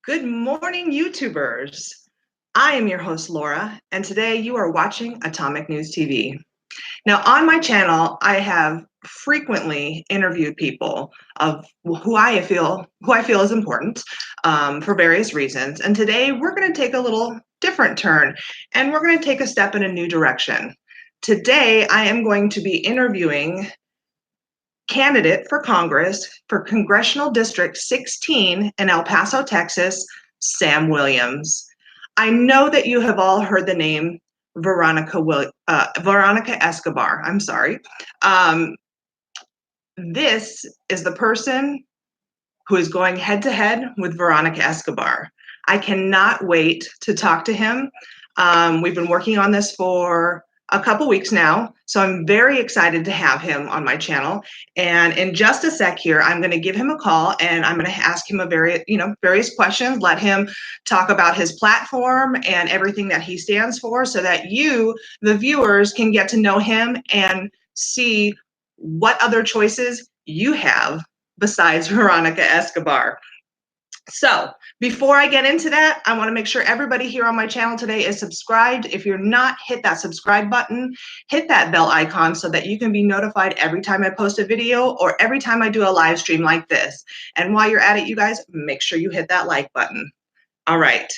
Good morning, YouTubers. I am your host, Laura, and today you are watching Atomic News TV. Now, on my channel, I have frequently interviewed people of who I feel is important for various reasons. And today we're going to take a little different turn, and we're going to take a step in a new direction. Today, I am going to be interviewing candidate for Congress for Congressional District 16 in El Paso, Texas, Sam Williams. I know that you have all heard the name Veronica Escobar. I'm sorry. This is the person who is going head to head with Veronica Escobar. I cannot wait to talk to him. We've been working on this for a couple weeks now, so I'm very excited to have him on my channel. And in just a sec here, I'm going to give him a call and I'm going to ask him various questions, let him talk about his platform and everything that he stands for, so that you, the viewers, can get to know him and see what other choices you have besides Veronica Escobar. So before I get into that, I want to make sure everybody here on my channel today is subscribed. If you're not, hit that subscribe button, hit that bell icon so that you can be notified every time I post a video or every time I do a live stream like this. And while you're at it, you guys, make sure you hit that like button. All right.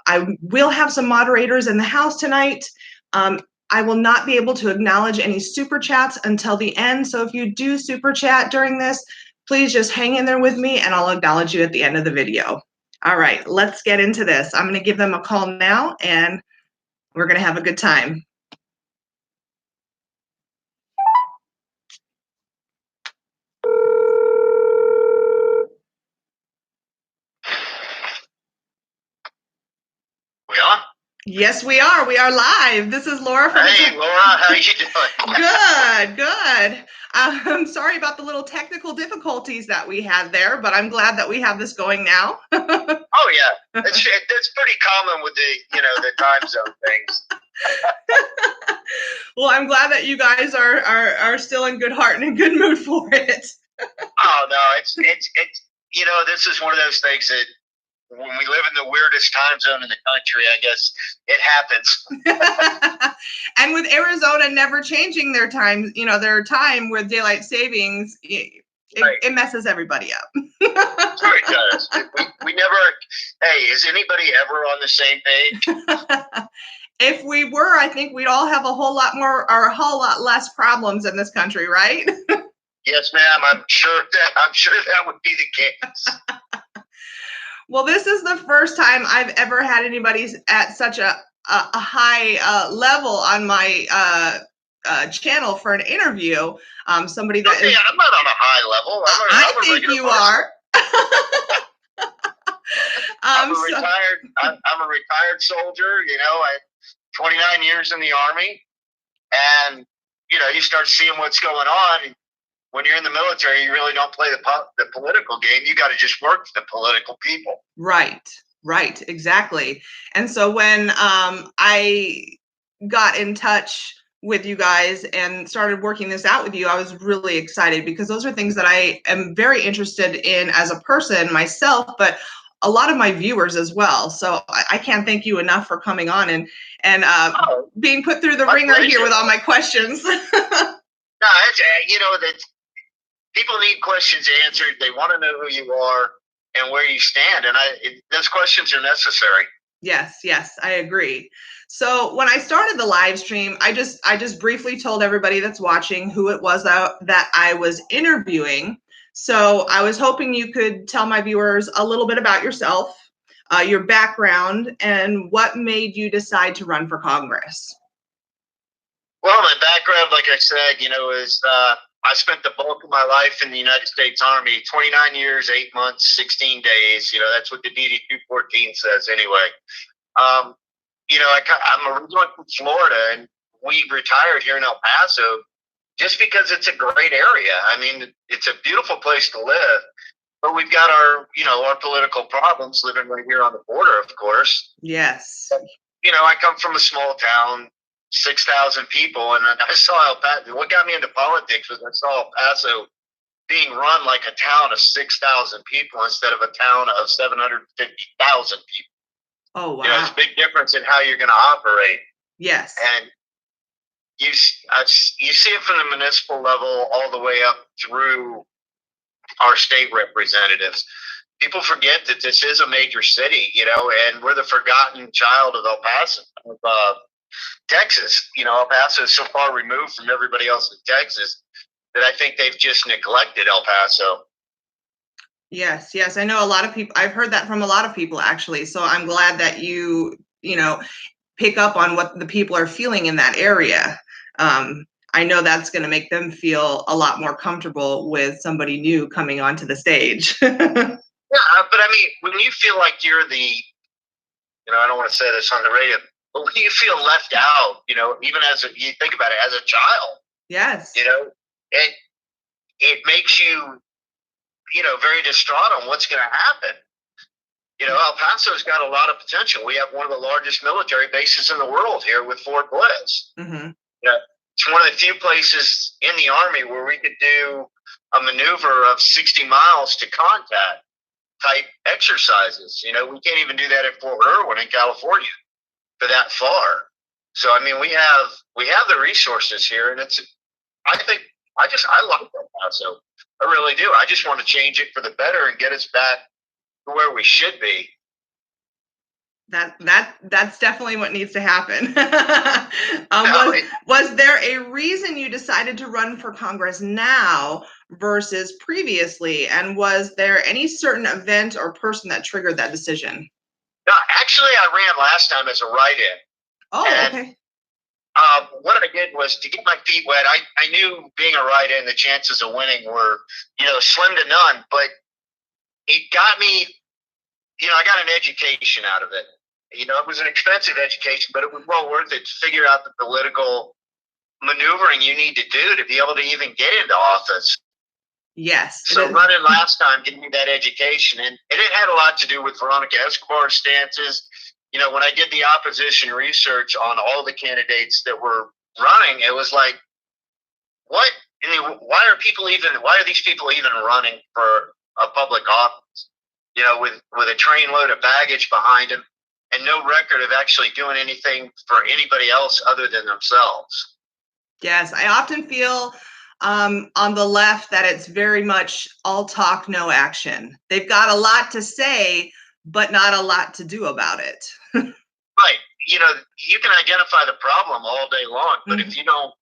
I will have some moderators in the house tonight. I will not be able to acknowledge any super chats until the end. So if you do super chat during this, please just hang in there with me and I'll acknowledge you at the end of the video. All right, let's get into this. I'm going to give them a call now and we're going to have a good time. We on? Yes, we are. We are live. This is Laura from Hey, Laura, how you doing? Good, good. I'm sorry about the little technical difficulties that we had there, but I'm glad that we have this going now. Oh yeah, that's pretty common with the time zone things. Well, I'm glad that you guys are still in good heart and in good mood for it. Oh no, it's this is one of those things that when we live in the weirdest time zone in the country, I guess it happens. And with Arizona never changing their time, their time with daylight savings, it messes everybody up. Sure it does. We never. Hey, is anybody ever on the same page? If we were, I think we'd all have a whole lot more or a whole lot less problems in this country, right? Yes, ma'am. I'm sure that would be the case. Well, this is the first time I've ever had anybody at such a high level on my channel for an interview. Somebody that okay, I'm not on a high level. I think you are. I'm a retired soldier. I 29 years in the Army, and you start seeing what's going on. And when you're in the military, you really don't play the political game. You got to just work for the political people. Right, exactly. And so when I got in touch with you guys and started working this out with you, I was really excited because those are things that I am very interested in as a person myself, but a lot of my viewers as well. So I can't thank you enough for coming on and being put through the ringer here with all my questions. No, that people need questions answered. They want to know who you are and where you stand, and those questions are necessary. Yes, I agree. So when I started the live stream, I just briefly told everybody that's watching who it was that I was interviewing. So I was hoping you could tell my viewers a little bit about yourself, your background, and what made you decide to run for Congress. Well, my background, like I said, is I spent the bulk of my life in the United States Army, 29 years, 8 months, 16 days. That's what the DD 214 says anyway. I'm originally from Florida, and we retired here in El Paso just because it's a great area. I mean, it's a beautiful place to live, but we've got our political problems living right here on the border, of course. Yes. But, I come from a small town, 6,000 people, and I saw El Paso. What got me into politics was I saw El Paso being run like a town of 6,000 people instead of a town of 750,000 people. Oh, wow. It's a big difference in how you're going to operate. Yes. And you see it from the municipal level all the way up through our state representatives. People forget that this is a major city, and we're the forgotten child of El Paso, of Texas. El Paso is so far removed from everybody else in Texas that I think they've just neglected El Paso. Yes, I know a lot of people. I've heard that from a lot of people, actually. So I'm glad that you pick up on what the people are feeling in that area. I know that's going to make them feel a lot more comfortable with somebody new coming onto the stage. Yeah, but I mean, when you feel like you're I don't want to say this on the radio, but when you feel left out, even you think about it as a child. Yes. It makes you, very distraught on what's going to happen. El Paso's got a lot of potential. We have one of the largest military bases in the world here with Fort Bliss. Mm-hmm. It's one of the few places in the Army where we could do a maneuver of 60 miles to contact type exercises. We can't even do that at Fort Irwin in California for that far. So, I mean, we have the resources here, and I like El Paso. I really do. I just want to change it for the better and get us back to where we should be. That's definitely what needs to happen. Was there a reason you decided to run for Congress now versus previously? And was there any certain event or person that triggered that decision? No, actually, I ran last time as a write-in. Oh, okay. What I did was to get my feet wet. I knew being a write-in, the chances of winning were, slim to none. But it got me, I got an education out of it. It was an expensive education, but it was well worth it to figure out the political maneuvering you need to do to be able to even get into office. Yes. So running last time gave me that education, and it had a lot to do with Veronica Escobar's stances. When I did the opposition research on all the candidates that were running, it was like, what? Why are these people even running for a public office? With a trainload of baggage behind them and no record of actually doing anything for anybody else other than themselves. Yes, I often feel on the left that it's very much all talk, no action. They've got a lot to say, but not a lot to do about it. Right. You can identify the problem all day long, but if you don't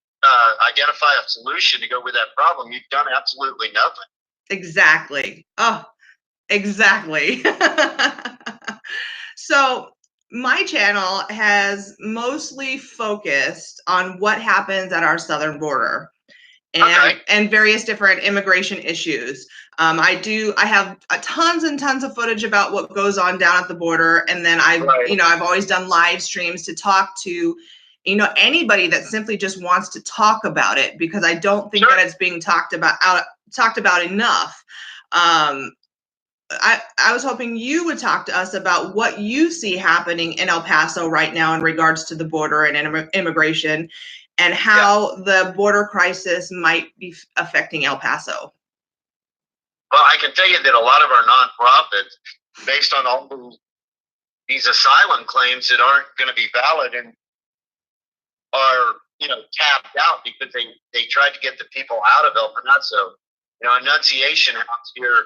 identify a solution to go with that problem, you've done absolutely nothing. Exactly. Oh, exactly. So my channel has mostly focused on what happens at our southern border and various different immigration issues. I have tons and tons of footage about what goes on down at the border, and then I've always done live streams to talk to anybody that simply just wants to talk about it, because I don't think that it's being talked about enough. I was hoping you would talk to us about what you see happening in El Paso right now in regards to the border and immigration, and how the border crisis might be affecting El Paso. Well, I can tell you that a lot of our nonprofits, based on all these asylum claims that aren't going to be valid and are, tapped out because they tried to get the people out of El Paso. Annunciation House here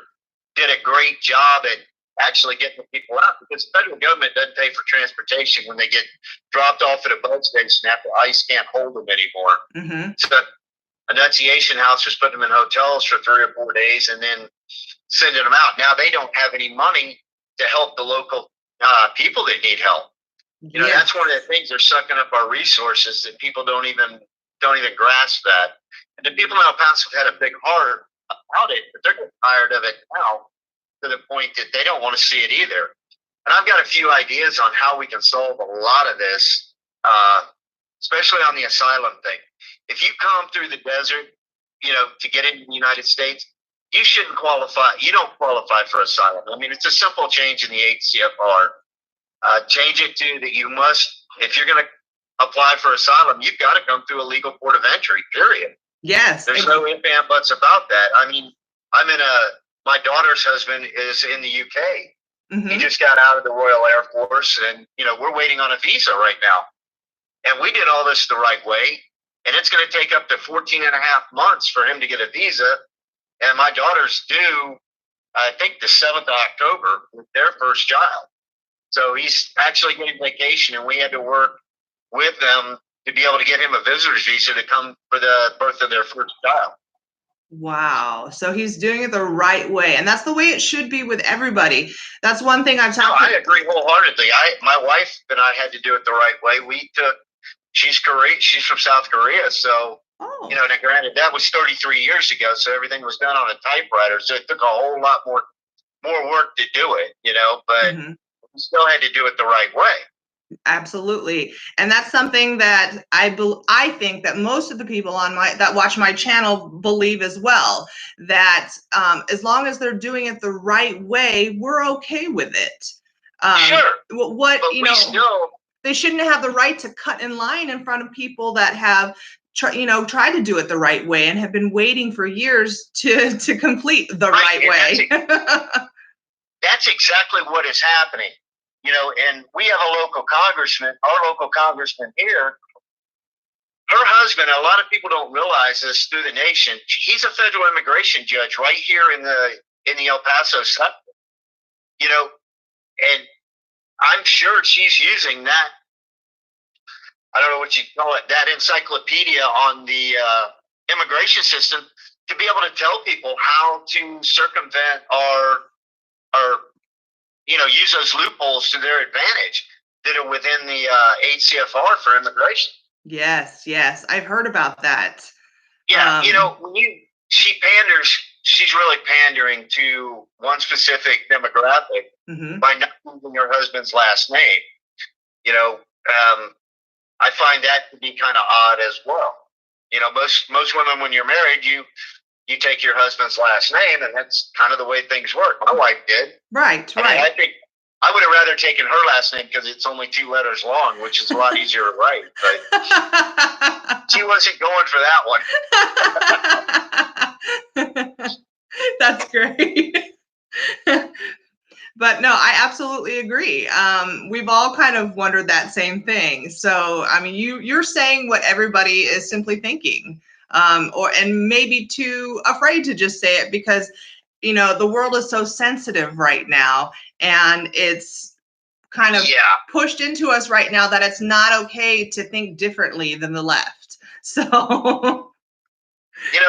did a great job at actually getting the people out, because the federal government doesn't pay for transportation when they get dropped off at a boat station after ICE can't hold them anymore. Mm-hmm. So Annunciation House was putting them in hotels for 3 or 4 days and then sending them out. Now they don't have any money to help the local people that need help. That's one of the things. They're sucking up our resources that people don't even grasp that. And the people in El Paso have had a big heart about it, but they're getting tired of it now, to the point that they don't want to see it either. And I've got a few ideas on how we can solve a lot of this, especially on the asylum thing. If you come through the desert, to get into the United States, you shouldn't qualify. You don't qualify for asylum. I mean, it's a simple change in the HCFR. Change it to that you must, if you're going to apply for asylum, you've got to come through a legal port of entry, period. Yes. There's no ifs and buts about that. I mean, my daughter's husband is in the UK. Mm-hmm. He just got out of the Royal Air Force, and, we're waiting on a visa right now. And we did all this the right way, and it's going to take up to 14 and a half months for him to get a visa. And my daughter's due, I think, the 7th of October with their first child. So he's actually getting vacation, and we had to work with them to be able to get him a visitor's visa to come for the birth of their first child. Wow. So he's doing it the right way. And that's the way it should be with everybody. That's one thing I've talked I agree wholeheartedly. My wife and I had to do it the right way. She's from South Korea. So, now granted, that was 33 years ago. So everything was done on a typewriter. So it took a whole lot more work to do it, but we still had to do it the right way. Absolutely. And that's something that I think that most of the people that watch my channel believe as well, that as long as they're doing it the right way, we're okay with it. Sure. They shouldn't have the right to cut in line in front of people that have tried to do it the right way and have been waiting for years to complete the right way. That's exactly what is happening. And we have a local congressman, our local congressman here. Her husband, a lot of people don't realize this through the nation. He's a federal immigration judge right here in the El Paso sector. And I'm sure she's using that. I don't know what you call it, that encyclopedia on the immigration system to be able to tell people how to circumvent or use those loopholes to their advantage that are within the HCFR for immigration. Yes. I've heard about that. Yeah, she panders, she's really pandering to one specific demographic by not using her husband's last name. I find that to be kind of odd as well. Most women, when you're married, you take your husband's last name, and that's kind of the way things work. My wife did. Right. I think I would have rather taken her last name because it's only 2 letters long, which is a lot easier to write. But she wasn't going for that one. That's great. But no, I absolutely agree. We've all kind of wondered that same thing. So, I mean, you're saying what everybody is simply thinking, and maybe too afraid to just say it because, the world is so sensitive right now, and it's kind of pushed into us right now that it's not okay to think differently than the left. So.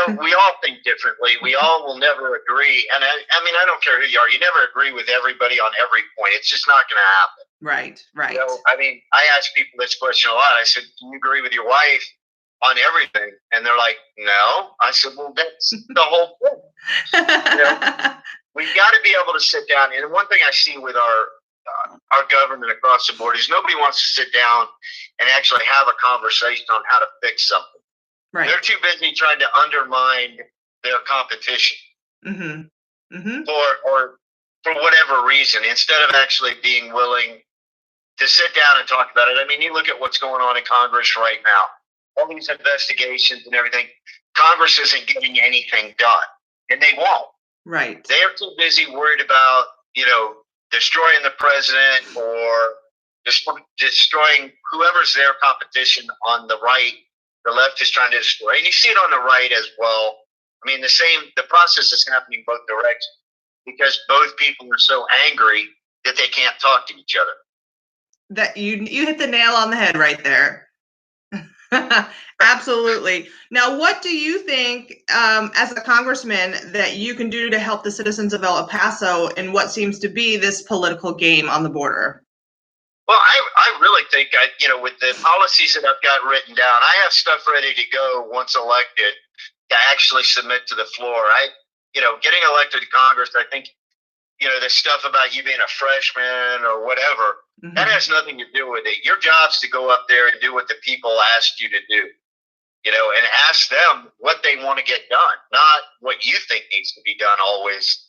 We all think differently. We all will never agree. And I don't care who you are. You never agree with everybody on every point. It's just not going to happen. Right. I ask people this question a lot. I said, do you agree with your wife on everything? And they're like, no. I said, well, that's the whole thing. We've got to be able to sit down. And one thing I see with our government across the board is nobody wants to sit down and actually have a conversation on how to fix something. Right. They're too busy trying to undermine their competition or for whatever reason, instead of actually being willing to sit down and talk about it. I mean, you look at what's going on in Congress right now, all these investigations and everything. Congress isn't getting anything done, and they won't. Right. They're too busy worried about, destroying the president or destroying whoever's their competition on the right. The left is trying to destroy, and you see it on the right as well. I mean, the process is happening both directions because both people are so angry that they can't talk to each other. That you hit the nail on the head right there. Absolutely. Now, what do you think, as a congressman, that you can do to help the citizens of El Paso in what seems to be this political game on the border? Well, I really think, with the policies that I've got written down, I have stuff ready to go once elected to actually submit to the floor. Getting elected to Congress, I think, the stuff about you being a freshman or whatever, that has nothing to do with it. Your job's to go up there and do what the people asked you to do, and ask them what they want to get done, not what you think needs to be done always,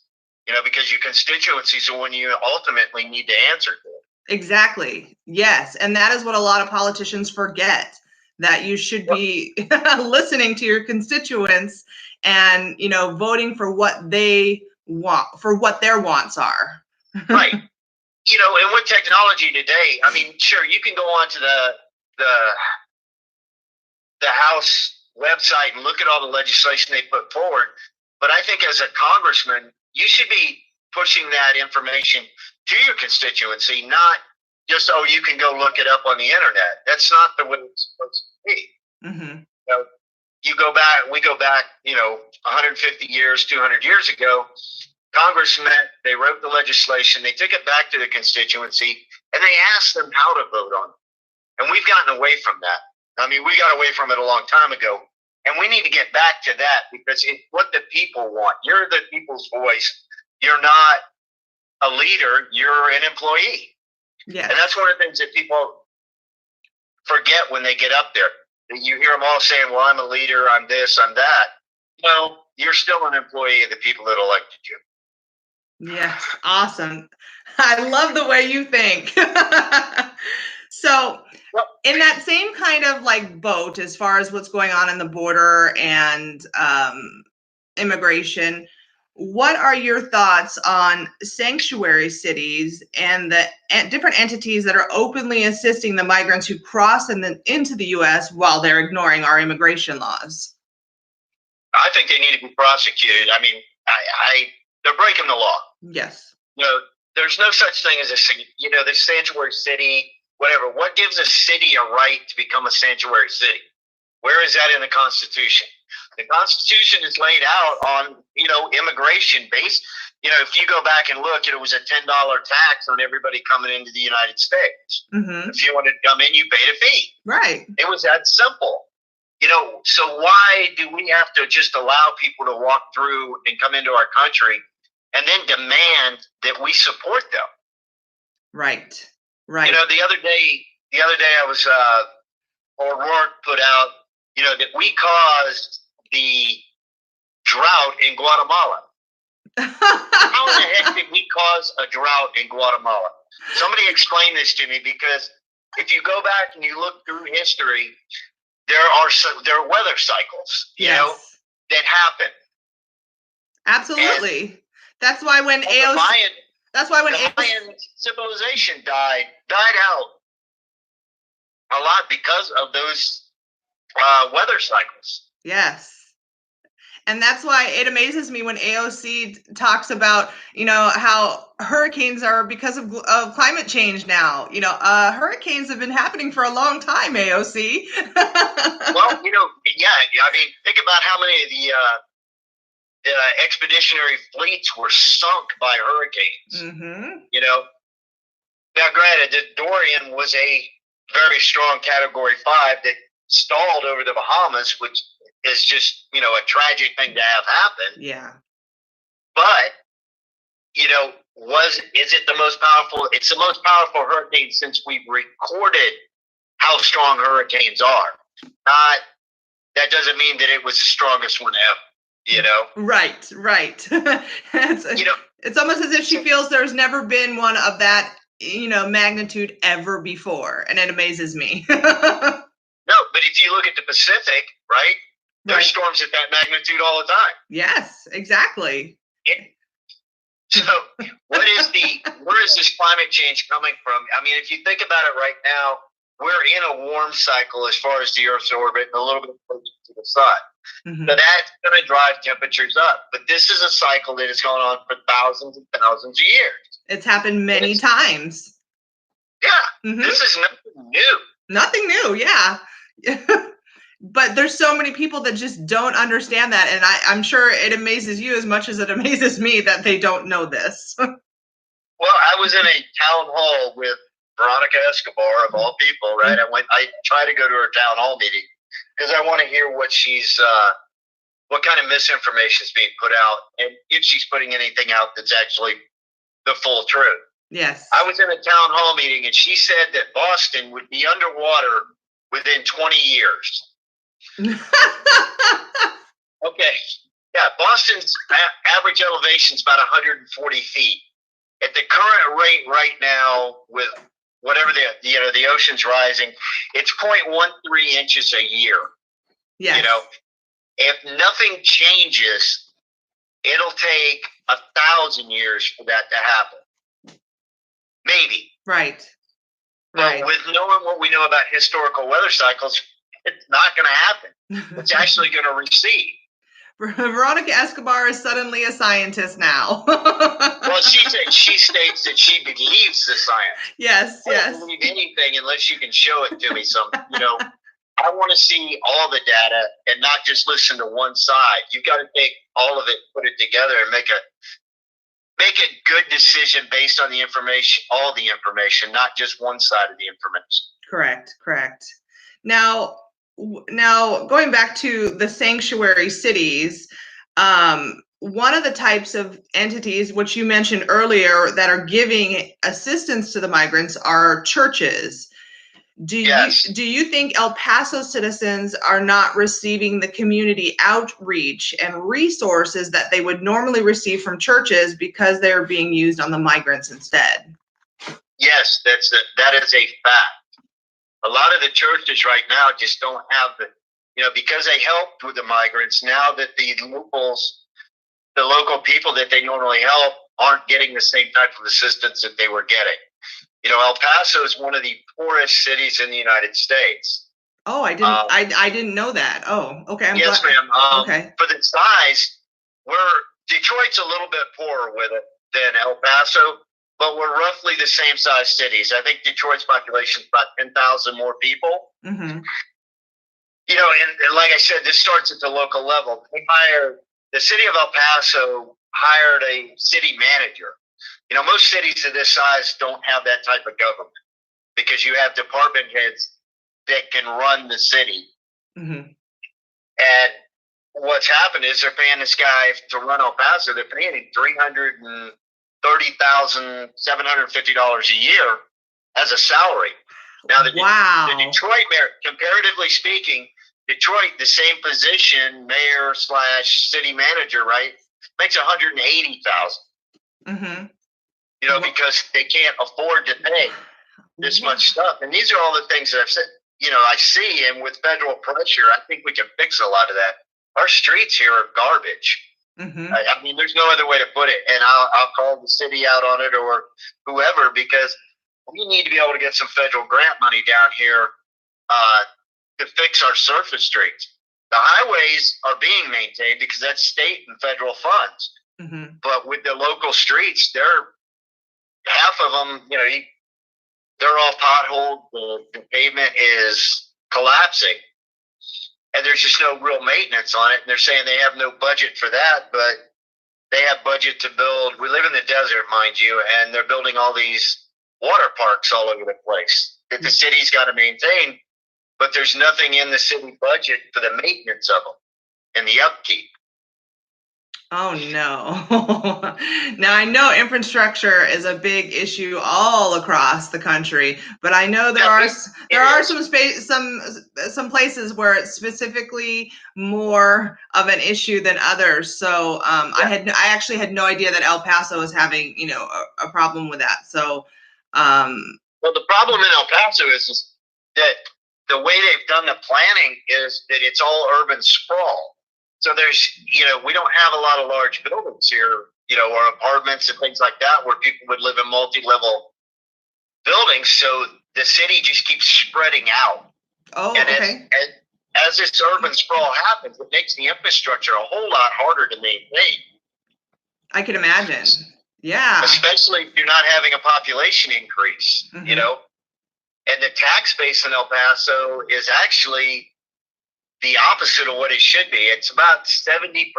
because your constituencies are when you ultimately need to answer to it. Exactly. Yes. And that is what a lot of politicians forget, that you should be listening to your constituents and, you know, voting for what they want, for what their wants are. Right. You know, and with technology today, I mean, sure, you can go onto the House website and look at all the legislation they put forward. But I think as a congressman, you should be pushing that information to your constituency, not just, oh, you can go look it up on the internet. That's not the way it's supposed to be. Mm-hmm. You know, we go back, you know, 150 years, 200 years ago. Congress met, they wrote the legislation, they took it back to the constituency, and they asked them how to vote on it. And we've gotten away from that. I mean, we got away from it a long time ago. And we need to get back to that because it's what the people want. You're the people's voice. You're not a leader, you're an employee. Yeah. And that's one of the things that people forget when they get up there. You hear them all saying, well, I'm a leader, I'm this, I'm that. No, you're still an employee of the people that elected you. Yes, awesome. I love the way you think. So, in that same kind of like boat, as far as what's going on in the border and immigration, what are your thoughts on sanctuary cities and the different entities that are openly assisting the migrants who cross into the U.S. while they're ignoring our immigration laws? I think they need to be prosecuted. I mean, they're breaking the law. Yes. You know, there's no such thing as the sanctuary city, whatever. What gives a city a right to become a sanctuary city? Where is that in the Constitution? The Constitution is laid out on, immigration based. You know, if you go back and look, it was a $10 tax on everybody coming into the United States. Mm-hmm. If you wanted to come in, you paid a fee. Right. It was that simple. So why do we have to just allow people to walk through and come into our country and then demand that we support them? Right. Right. The other day I was, O'Rourke put out, that we caused the drought in Guatemala. How in the heck did we cause a drought in Guatemala? Somebody explain this to me, because if you go back and you look through history, there are weather cycles, that happen. Absolutely. And that's why when Mayan civilization died out a lot because of those weather cycles. Yes. And that's why it amazes me when AOC talks about, how hurricanes are because of climate change now. Hurricanes have been happening for a long time, AOC. Well, I mean, think about how many of the expeditionary fleets were sunk by hurricanes. Mm-hmm. Now, granted, the Dorian was a very strong Category 5 that stalled over the Bahamas, which is just, a tragic thing to have happen. Yeah. But, is it the most powerful? It's the most powerful hurricane since we've recorded how strong hurricanes are. That doesn't mean that it was the strongest one ever, Right. It's almost as if she feels there's never been one of that, magnitude ever before. And it amazes me. No, but if you look at the Pacific, right? There's storms at that magnitude all the time. Yes, exactly. So where is this climate change coming from? I mean, if you think about it right now, we're in a warm cycle as far as the Earth's orbit and a little bit closer to the sun. Mm-hmm. So that's going to drive temperatures up. But this is a cycle that has gone on for thousands and thousands of years. It's happened many times. Yeah, mm-hmm. This is nothing new. Nothing new, yeah. But there's so many people that just don't understand that. And I'm sure it amazes you as much as it amazes me that they don't know this. Well, I was in a town hall with Veronica Escobar, of all people, right? I try to go to her town hall meeting because I want to hear what what kind of misinformation is being put out, and if she's putting anything out that's actually the full truth. Yes. I was in a town hall meeting, and she said that Boston would be underwater within 20 years. Okay. Yeah, Boston's average elevation is about 140 feet. At the current rate right now, with whatever the ocean's rising, it's 0.13 inches a year. Yeah. if nothing changes, it'll take 1,000 years for that to happen. Maybe. Right. But with knowing what we know about historical weather cycles, it's not going to happen. It's actually going to recede. Veronica Escobar is suddenly a scientist now. Well, she states that she believes the science. Yes, I don't believe anything unless you can show it to me. I want to see all the data and not just listen to one side. You've got to take all of it, put it together, and make a good decision based on the information, all the information, not just one side of the information. Correct. Now going back to the sanctuary cities, one of the types of entities, which you mentioned earlier, that are giving assistance to the migrants are churches. Do you think El Paso citizens are not receiving the community outreach and resources that they would normally receive from churches because they're being used on the migrants instead? Yes, that is a fact. A lot of the churches right now just don't have because they helped with the migrants. Now that the local people that they normally help aren't getting the same type of assistance that they were getting. El Paso is one of the poorest cities in the United States. Oh, I didn't know that. Oh, okay. Yes, ma'am. Okay. For the size, Detroit's a little bit poorer with it than El Paso, but we're roughly the same size cities. I think Detroit's population is about 10,000 more people. Mm-hmm. And like I said, this starts at the local level. The city of El Paso hired a city manager. Most cities of this size don't have that type of government because you have department heads that can run the city. Mm-hmm. And what's happened is they're paying this guy to run El Paso. They're paying him $330,750 a year as a salary. Now, the Detroit mayor, comparatively speaking, Detroit, the same position, mayor / city manager, right, makes $180,000. Mm-hmm. Because they can't afford to pay this much stuff. And these are all the things that I've said, I see, and with federal pressure, I think we can fix a lot of that. Our streets here are garbage. Mm-hmm. I mean, there's no other way to put it. And I'll call the city out on it or whoever, because we need to be able to get some federal grant money down here to fix our surface streets. The highways are being maintained because that's state and federal funds. Mm-hmm. But with the local streets, half of them, they're all potholed. The pavement is collapsing, and there's just no real maintenance on it. And they're saying they have no budget for that, but they have budget to build. We live in the desert, mind you, and they're building all these water parks all over the place that the city's got to maintain, but there's nothing in the city budget for the maintenance of them and the upkeep. Oh, no. Now, I know infrastructure is a big issue all across the country, but I know there are some places where it's specifically more of an issue than others. So I actually had no idea that El Paso is having, a problem with that. So, well, the problem in El Paso is that the way they've done the planning is that it's all urban sprawl. So there's, we don't have a lot of large buildings here, or apartments and things like that where people would live in multi-level buildings. So the city just keeps spreading out. Oh, and okay. As this urban sprawl happens, it makes the infrastructure a whole lot harder to maintain. I can imagine. Yeah. Especially if you're not having a population increase, mm-hmm. And the tax base in El Paso is actually the opposite of what it should be. It's about 70%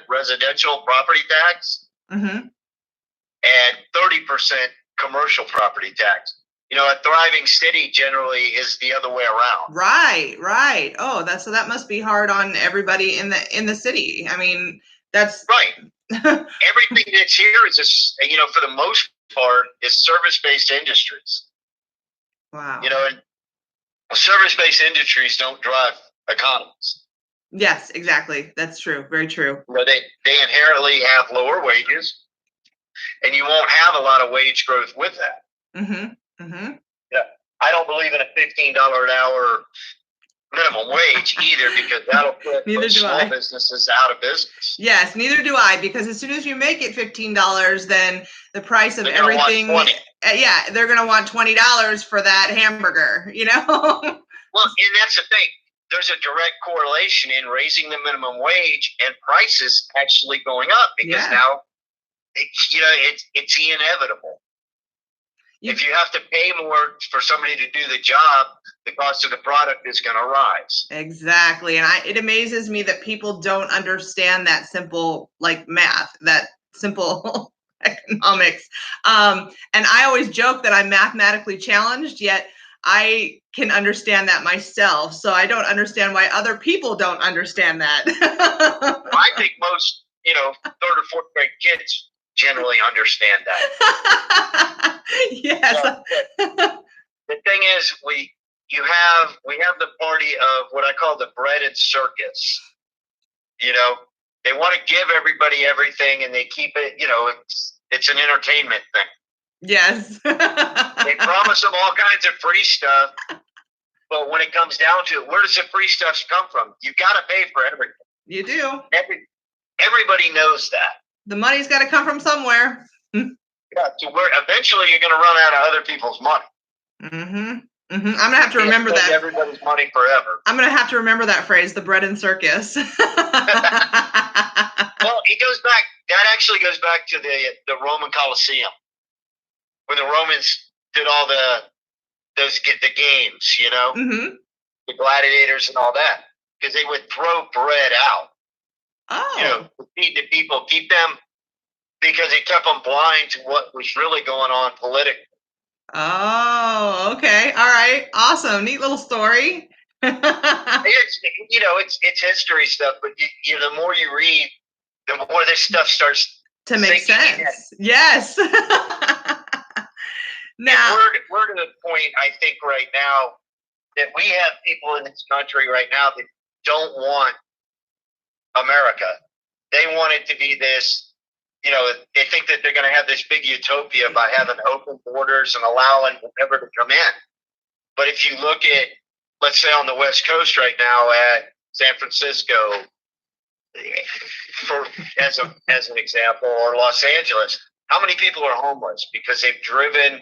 residential property tax mm-hmm. and 30% commercial property tax. A thriving city generally is the other way around. Right. Oh, so that must be hard on everybody in the city. I mean, that's right. Everything that's here is just, for the most part, is service-based industries. Wow. And service-based industries don't drive economies. Yes, exactly. That's true. Very true. They inherently have lower wages, and you won't have a lot of wage growth with that. Mm-hmm. Mm-hmm. Yeah, I don't believe in a $15 an hour minimum wage either, because that'll put most small businesses out of business. Yes, neither do I, because as soon as you make it $15, then the price of everything, yeah, they're going to want $20 for that hamburger, you know? Well, and that's the thing. There's a direct correlation in raising the minimum wage and prices actually going up, because now, you know, it's inevitable. If you have to pay more for somebody to do the job, the cost of the product is going to rise. Exactly. And it amazes me that people don't understand that simple, like, math, that simple economics. And I always joke that I'm mathematically challenged, yet I can understand that myself. So I don't understand why other people don't understand that. I think most, you know, 3rd or 4th grade kids generally understand that. Yes. So, the thing is, we have the party of what I call the bread and circus. You know, they want to give everybody everything, and they keep it, you know, it's an entertainment thing. Yes. They promise them all kinds of free stuff, but when it comes down to it, where does the free stuff come from? You got to pay for everything. You do. Everybody knows that. The money's got to come from somewhere. Yeah, so eventually you're going to run out of other people's money. Mm-hmm. Mm-hmm. I'm gonna have to remember that. Everybody's money forever. I'm gonna have to remember that phrase, the bread and circus. Well, it goes back. That actually goes back to the Roman Colosseum, when the Romans did all the games, you know, the gladiators and all that, because they would throw bread out. Oh. You know, to feed the people, keep them, because it kept them blind to what was really going on politically. Oh, okay. All right. Awesome. Neat little story. It's history stuff, but you know, the more you read, the more this stuff starts to make sense. In. Yes. Now we're to the point, I think, right now that we have people in this country right now that don't want America. They want it to be this. You know, they think that they're going to have this big utopia by having open borders and allowing whoever to come in. But if you look at, let's say, on the West Coast right now at San Francisco, as an example, or Los Angeles, how many people are homeless because they've driven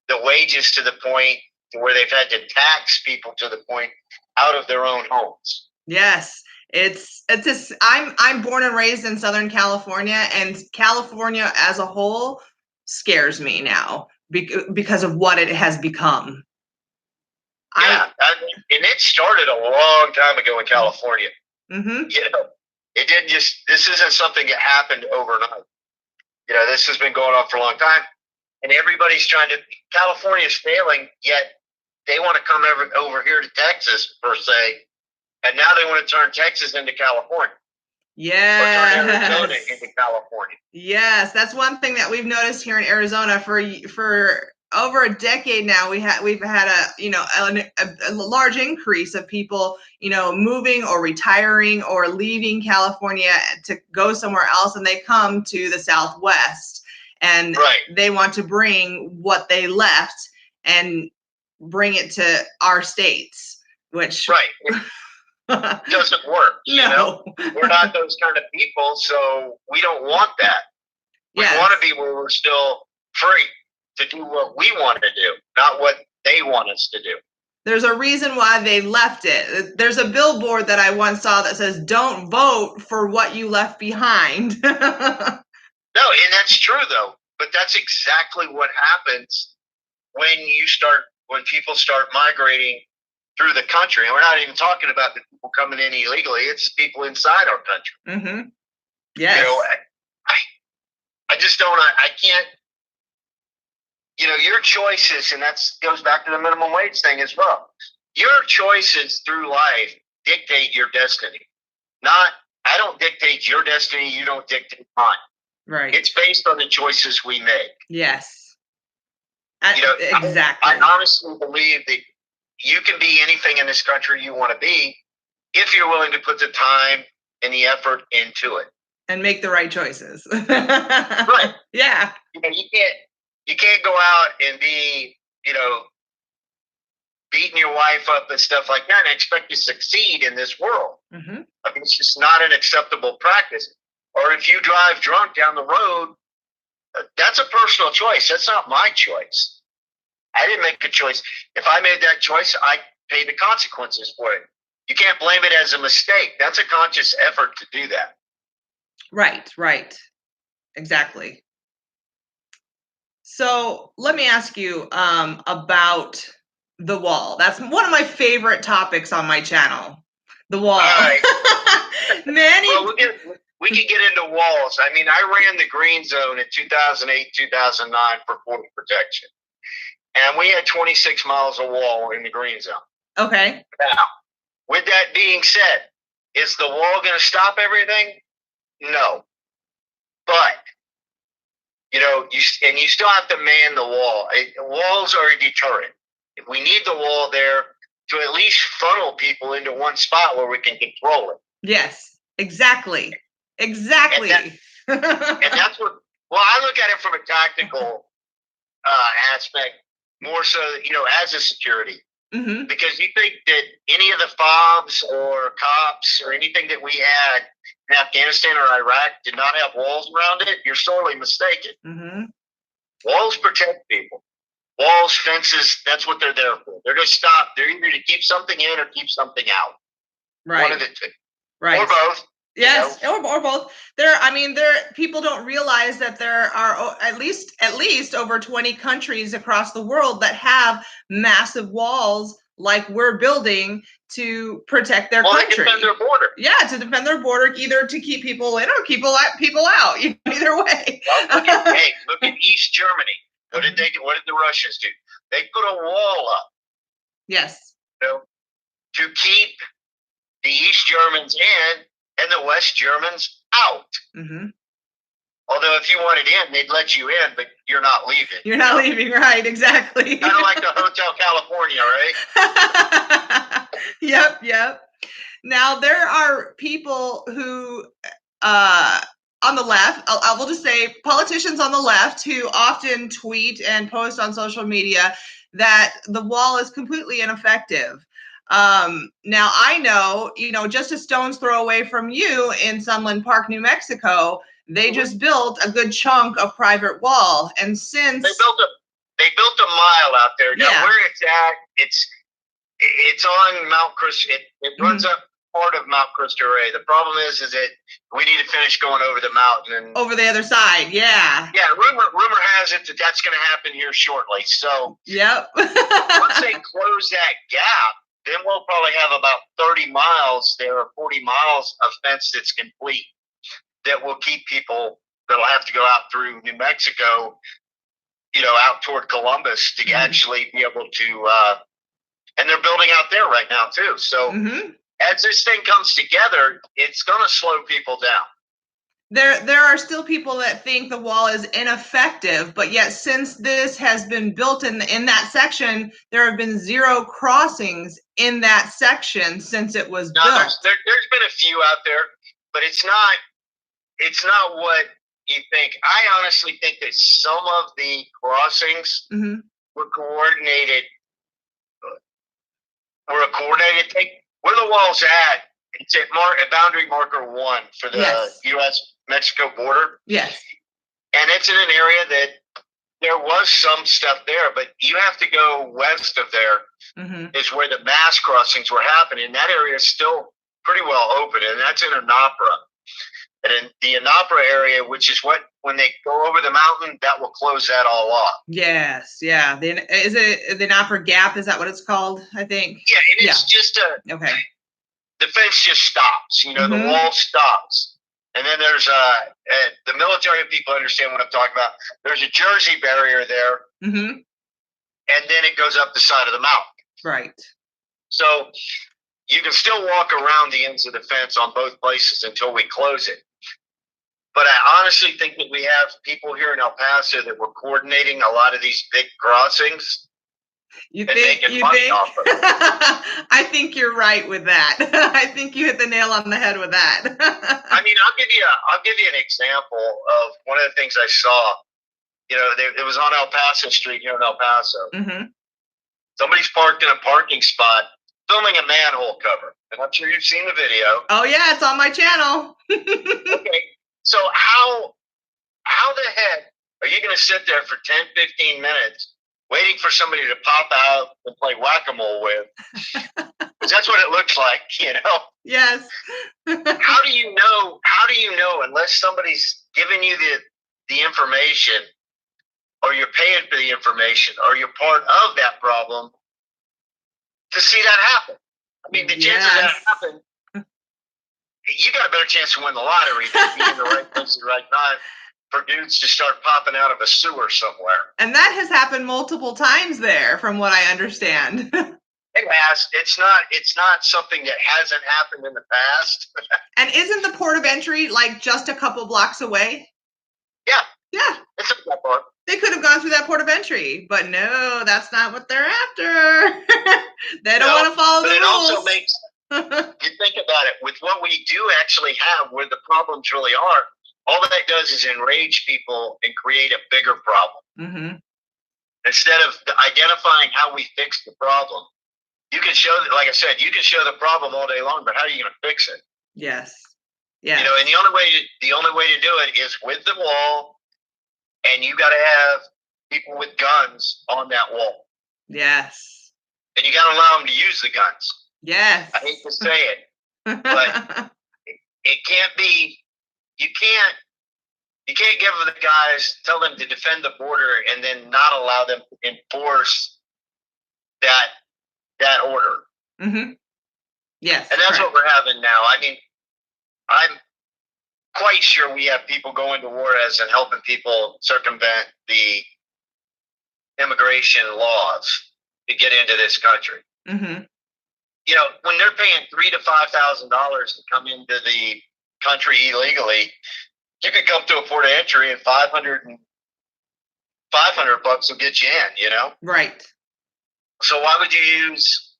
the wages to the point where they've had to tax people to the point out of their own homes? Yes. It's just, I'm born and raised in Southern California, and California as a whole scares me now because of what it has become. Yeah, and it started a long time ago in California. Mm-hmm. You know, it didn't this isn't something that happened overnight. You know, this has been going on for a long time, and everybody's California's failing, yet they want to come over here to Texas, per se. And now they want to turn Texas into California. Yes. Or turn Arizona into California. Yes, that's one thing that we've noticed here in Arizona for over a decade now. We've had a large increase of people, you know, moving or retiring or leaving California to go somewhere else, and they come to the Southwest, and they want to bring what they left and bring it to our states, which doesn't work. You know, we're not those kind of people, so we don't want that. We want to be where we're still free to do what we want to do, not what they want us to do. There's a reason why they left it. There's a billboard that I once saw that says, "Don't vote for what you left behind." No, and that's true though. But that's exactly what happens when people start migrating through the country. And we're not even talking about the people coming in illegally. It's people inside our country. Mm-hmm. Yes. You know, I just don't, I can't, you know, your choices, and that goes back to the minimum wage thing as well. Your choices through life dictate your destiny. I don't dictate your destiny. You don't dictate mine. Right. It's based on the choices we make. Yes. You know, exactly. I honestly believe that you can be anything in this country you want to be if you're willing to put the time and the effort into it. And make the right choices. Right. Yeah. You know, you can't go out and be, you know, beating your wife up and stuff like that and expect to succeed in this world. Mm-hmm. I mean, it's just not an acceptable practice. Or if you drive drunk down the road, that's a personal choice. That's not my choice. I didn't make a choice. If I made that choice, I pay the consequences for it. You can't blame it as a mistake. That's a conscious effort to do that. Right. Exactly. So let me ask you about the wall. That's one of my favorite topics on my channel. The wall. All right. Well, we can get into walls. I mean, I ran the green zone in 2008, 2009 for border protection. And we had 26 miles of wall in the green zone. Okay. Now, with that being said, is the wall going to stop everything? No. But, you know, you still have to man the wall. Walls are a deterrent. If we need the wall there to at least funnel people into one spot where we can control it. Yes, exactly. And that's what, well, I look at it from a tactical aspect more so, you know, as a security. Mm-hmm. Because you think that any of the FOBs or cops or anything that we had in Afghanistan or Iraq did not have walls around it, you're sorely mistaken. Mm-hmm. Walls protect people. Walls, fences, that's what they're there for. They're to stop. They're either to keep something in or keep something out. Right. One of the two. Right. Or both. Yes, you know? or both. People don't realize that there are at least over 20 countries across the world that have massive walls like we're building to protect their country. To defend their border. Yeah, to defend their border, either to keep people in or keep people out. Either way. Well, look at East Germany. What did they do? What did the Russians do? They put a wall up. Yes. You know, to keep the East Germans in and the West Germans out. Mm-hmm. Although if you wanted in, they'd let you in, but you're not leaving. You're not leaving, right? Exactly. Kind of like the Hotel California, right? Yep. Now there are people who, on the left, I will just say politicians on the left who often tweet and post on social media that the wall is completely ineffective. Now I know, just a stone's throw away from you in Sunland Park, New Mexico, they just built a good chunk of private wall. And since they built a mile out there. Now where it's at, it's on Mount Christ. It runs up part of Mount Cristo Rey. The problem is that we need to finish going over the mountain and over the other side. Yeah. Yeah. Rumor has it that that's going to happen here shortly. So yep. Once they close that gap, then we'll probably have about 30 miles there or 40 miles of fence that's complete that will keep people that'll have to go out through New Mexico, out toward Columbus to actually be able to, and they're building out there right now too. So as this thing comes together, it's going to slow people down. There are still people that think the wall is ineffective, but yet since this has been built in that section, there have been 0 crossings in that section since it was built. There's been a few out there, but it's not what you think. I honestly think that some of the crossings were coordinated. Were a coordinated thing. Where the wall's at, it's at boundary marker 1 for the U.S.-Mexico border. Yes. And it's in an area that there was some stuff there, but you have to go west of there is where the mass crossings were happening. And that area is still pretty well open, and that's in Anapra. And in the Anapra area, which is when they go over the mountain, that will close that all off. Yes, yeah. Is it the Anapra Gap? Is that what it's called? I think. Yeah, it is just okay. The fence just stops. The wall stops, and then there's the military people understand what I'm talking about. There's a Jersey barrier there, and then it goes up the side of the mountain. Right. So you can still walk around the ends of the fence on both places until we close it. But I honestly think that we have people here in El Paso that were coordinating a lot of these big crossings. Making money off of it. I think you're right with that. I think you hit the nail on the head with that. I mean, I'll give you an example of one of the things I saw. It was on El Paso Street here in El Paso. Somebody's parked in a parking spot filming a manhole cover. And I'm sure you've seen the video. Oh, yeah, it's on my channel. Okay. So how the heck are you going to sit there for 10, 15 minutes waiting for somebody to pop out and play whack-a-mole with? Because that's what it looks like, you know? Yes. How do you know unless somebody's giving you the information, or you're paying for the information, or you're part of that problem to see that happen? I mean, the chances that happen, you got a better chance to win the lottery than being in the right place at the right time for dudes to start popping out of a sewer somewhere. And that has happened multiple times there, from what I understand. It has. It's not something that hasn't happened in the past. And isn't the port of entry like just a couple blocks away? Yeah. Yeah. It's a port. They could have gone through that port of entry, but no, that's not what they're after. They don't want to follow the rules. But it also makes you think about it. With what we do actually have, where the problems really are, all that does is enrage people and create a bigger problem. Mm-hmm. Instead of identifying how we fix the problem, you can show that, like I said, you can show the problem all day long, but how are you going to fix it? Yes. Yeah. You know, and the only way to do it is with the wall, and you got to have people with guns on that wall. Yes. And you got to allow them to use the guns. Yes. I hate to say it, but it can't be. You can't give the guys, tell them to defend the border, and then not allow them to enforce that order. Mm-hmm. Yes. And that's what we're having now. I mean, I'm quite sure we have people going to Juarez and helping people circumvent the immigration laws to get into this country. Mm-hmm. You know, when they're paying $3,000 to $5,000 to come into the country illegally, you could come to a port of entry and $500 will get you in, you know? Right. So why would you use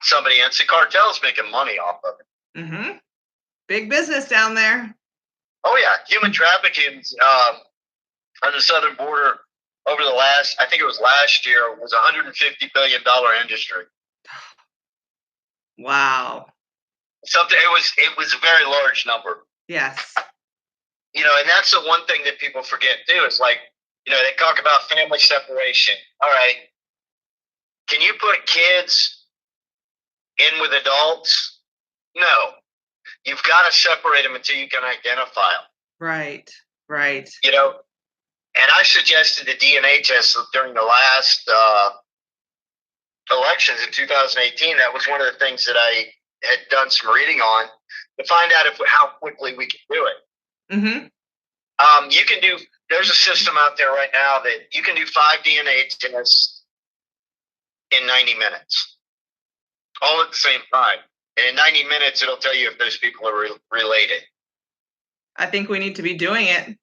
somebody else? The cartel's making money off of it. Mm-hmm. Big business down there. Oh, yeah. Human trafficking on the southern border over the last year, was a $150 billion industry. Wow. It was a very large number. Yes. You know, and that's the one thing that people forget too. Is like, you know, they talk about family separation. All right. Can you put kids in with adults? No. You've got to separate them until you can identify them. Right. Right. You know, and I suggested the DNA test during the last elections in 2018. That was one of the things that I had done some reading on to find out how quickly we can do it. Mm-hmm. There's a system out there right now that you can do 5 DNA tests in 90 minutes, all at the same time. And in 90 minutes, it'll tell you if those people are related. I think we need to be doing it.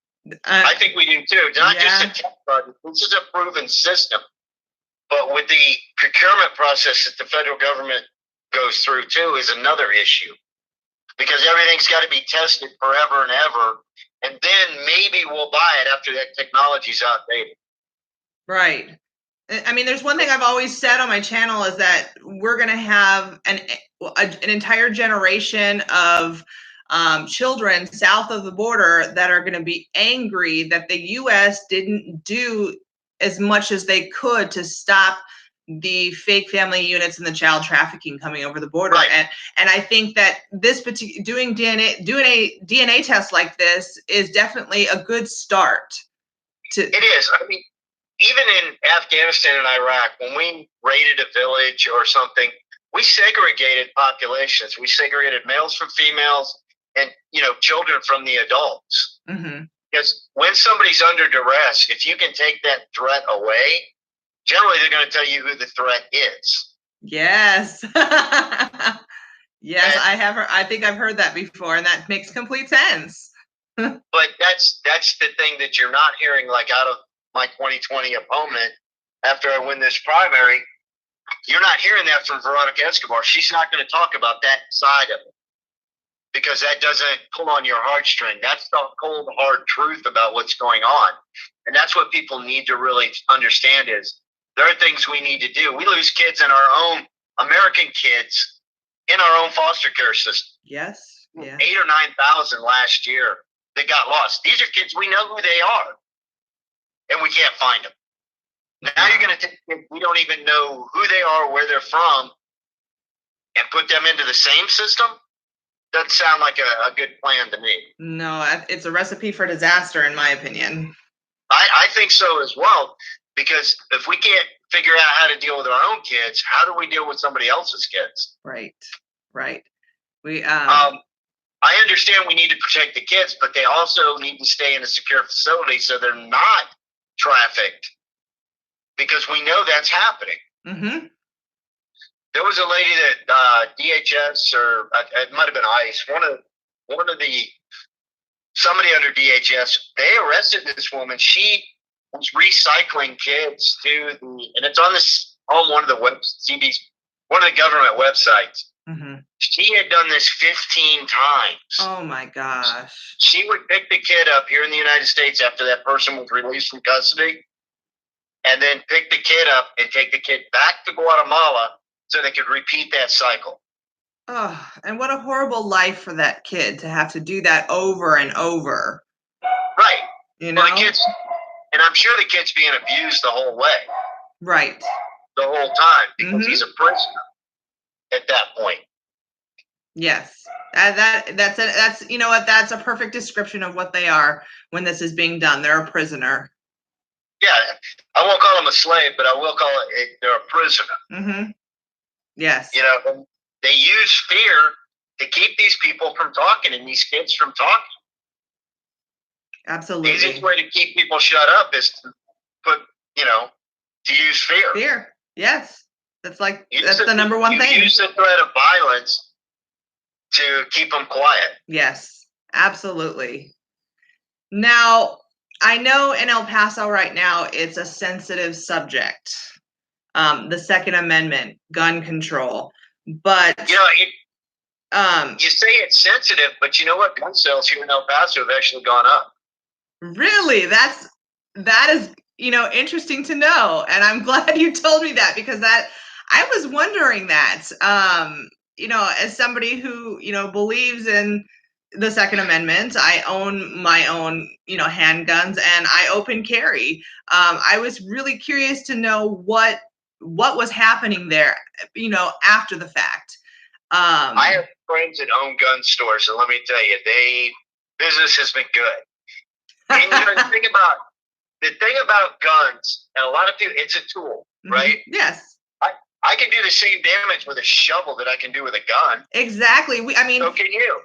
I think we do too. Not just a test project. This is a proven system. But with the procurement process that the federal government goes through too is another issue. Because everything's got to be tested forever and ever. And then maybe we'll buy it after that technology's outdated. Right. I mean, there's one thing I've always said on my channel is that we're going to have an entire generation of children south of the border that are going to be angry that the U.S. didn't do as much as they could to stop the fake family units and the child trafficking coming over the border. Right. And I think that this doing a DNA test like this is definitely a good start. It is. I mean, even in Afghanistan and Iraq, when we raided a village or something, we segregated populations. We segregated males from females and, you know, children from the adults. Mm-hmm. Because when somebody's under duress, if you can take that threat away, generally they're going to tell you who the threat is. Yes. Yes, I think I've heard that before, and that makes complete sense. But that's the thing that you're not hearing, like, out of my 2020 opponent after I win this primary. You're not hearing that from Veronica Escobar. She's not going to talk about that side of it because that doesn't pull on your heartstring. That's the cold, hard truth about what's going on. And that's what people need to really understand is there are things we need to do. We lose kids in our own, American kids, in our own foster care system. Yes. Yeah. 8,000 or 9,000 last year that got lost. These are kids, we know who they are, and we can't find them. Now you're going to take kids we don't even know who they are, where they're from, and put them into the same system? Doesn't sound like a good plan to me. No, it's a recipe for disaster, in my opinion. I think so as well, because if we can't figure out how to deal with our own kids, how do we deal with somebody else's kids? Right. We I understand we need to protect the kids, but they also need to stay in a secure facility so they're not trafficked, because we know that's happening. Mm-hmm. There was a lady that DHS, or it might have been ICE, somebody under DHS, they arrested this woman. She was recycling kids and it's on one of the government websites. Mm-hmm. She had done this 15 times. Oh my gosh. She would pick the kid up here in the United States after that person was released from custody, and then pick the kid up and take the kid back to Guatemala so they could repeat that cycle. Oh, and what a horrible life for that kid to have to do that over and over. Right. You know? Well, the kids, and I'm sure the kid's being abused the whole way. Right. The whole time, because he's a prisoner at that point. Yes. That's you know what, that's a perfect description of what they are when this is being done. They're a prisoner. Yeah, I won't call them a slave, but I will call they're a prisoner. Mm-hmm. Yes. You know, they use fear to keep these people from talking and these kids from talking. Absolutely. The easiest way to keep people shut up is to use fear. Fear. Yes. That's the number one thing. Use the threat of violence to keep them quiet. Yes, absolutely. Now, I know in El Paso right now, it's a sensitive subject. The Second Amendment, gun control. But you say it's sensitive, but you know what? Gun sales here in El Paso have actually gone up. Really? That is, interesting to know. And I'm glad you told me that, because I was wondering that, as somebody who, believes in the Second Amendment. I own my own, handguns, and I open carry. I was really curious to know what was happening there, after the fact. I have friends that own gun stores, and let me tell you, business has been good. And the thing about guns, and a lot of people, it's a tool, right? Yes. I can do the same damage with a shovel that I can do with a gun. Exactly. So can you.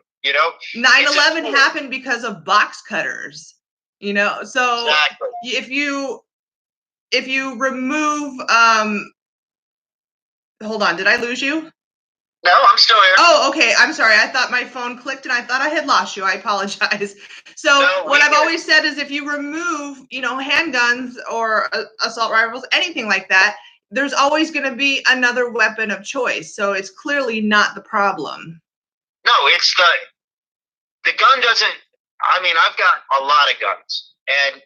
9/11 happened because of box cutters. So exactly. if you remove hold on, did I lose you? No, I'm still here. Oh, okay. I'm sorry. I thought my phone clicked and I thought I had lost you. I apologize. So what I've always said is, if you remove, handguns or assault rifles, anything like that, there's always going to be another weapon of choice. So it's clearly not the problem. No, it's the gun doesn't. I've got a lot of guns, and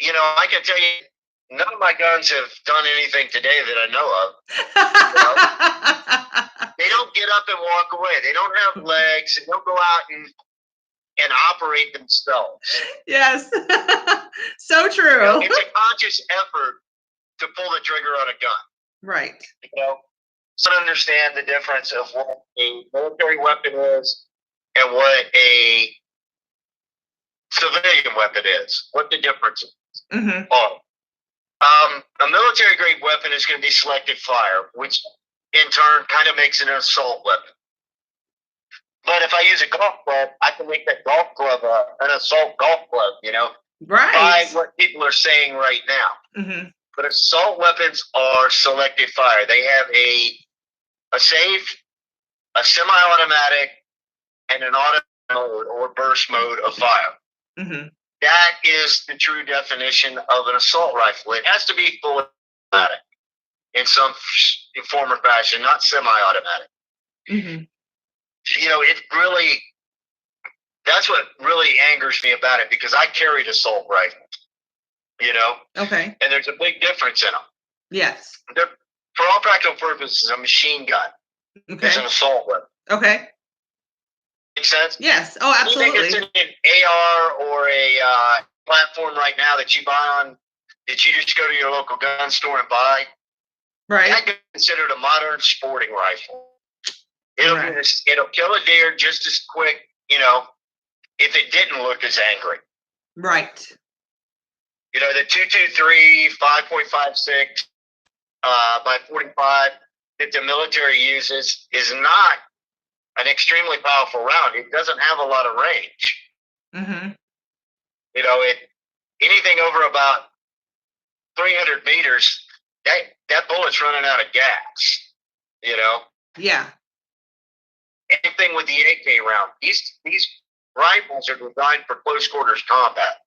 I can tell you, none of my guns have done anything today that I know of. They don't get up and walk away. They don't have legs. They don't go out and operate themselves. Yes. So true. It's a conscious effort to pull the trigger on a gun. Right. So to understand the difference of what a military weapon is and what a civilian weapon is, what the difference is. Mm-hmm. A military grade weapon is going to be selective fire, which in turn kind of makes it an assault weapon. But if I use a golf club, I can make that golf club an assault golf club, right, by what people are saying right now. Mm-hmm. But assault weapons are selective fire. They have a safe, a semi-automatic, and an auto mode or burst mode of fire. Mm-hmm. That is the true definition of an assault rifle. It has to be fully automatic in some form or fashion, not semi-automatic. Mm-hmm. That's what really angers me about it, because I carried assault rifles, Okay. and there's a big difference in them. Yes. For all practical purposes, a machine gun is an assault weapon. Okay. Make sense? Yes. Oh, absolutely. Anything that's in an AR or a platform right now that you buy on, that you just go to your local gun store and buy, right? That's considered a modern sporting rifle. It'll kill a deer just as quick, if it didn't look as angry. Right. The 223, 5.56 by 45 that the military uses is not an extremely powerful round. It doesn't have a lot of range. Mm-hmm. Anything over about 300 meters, that bullet's running out of gas. Yeah. Anything with the AK round. These rifles are designed for close quarters combat.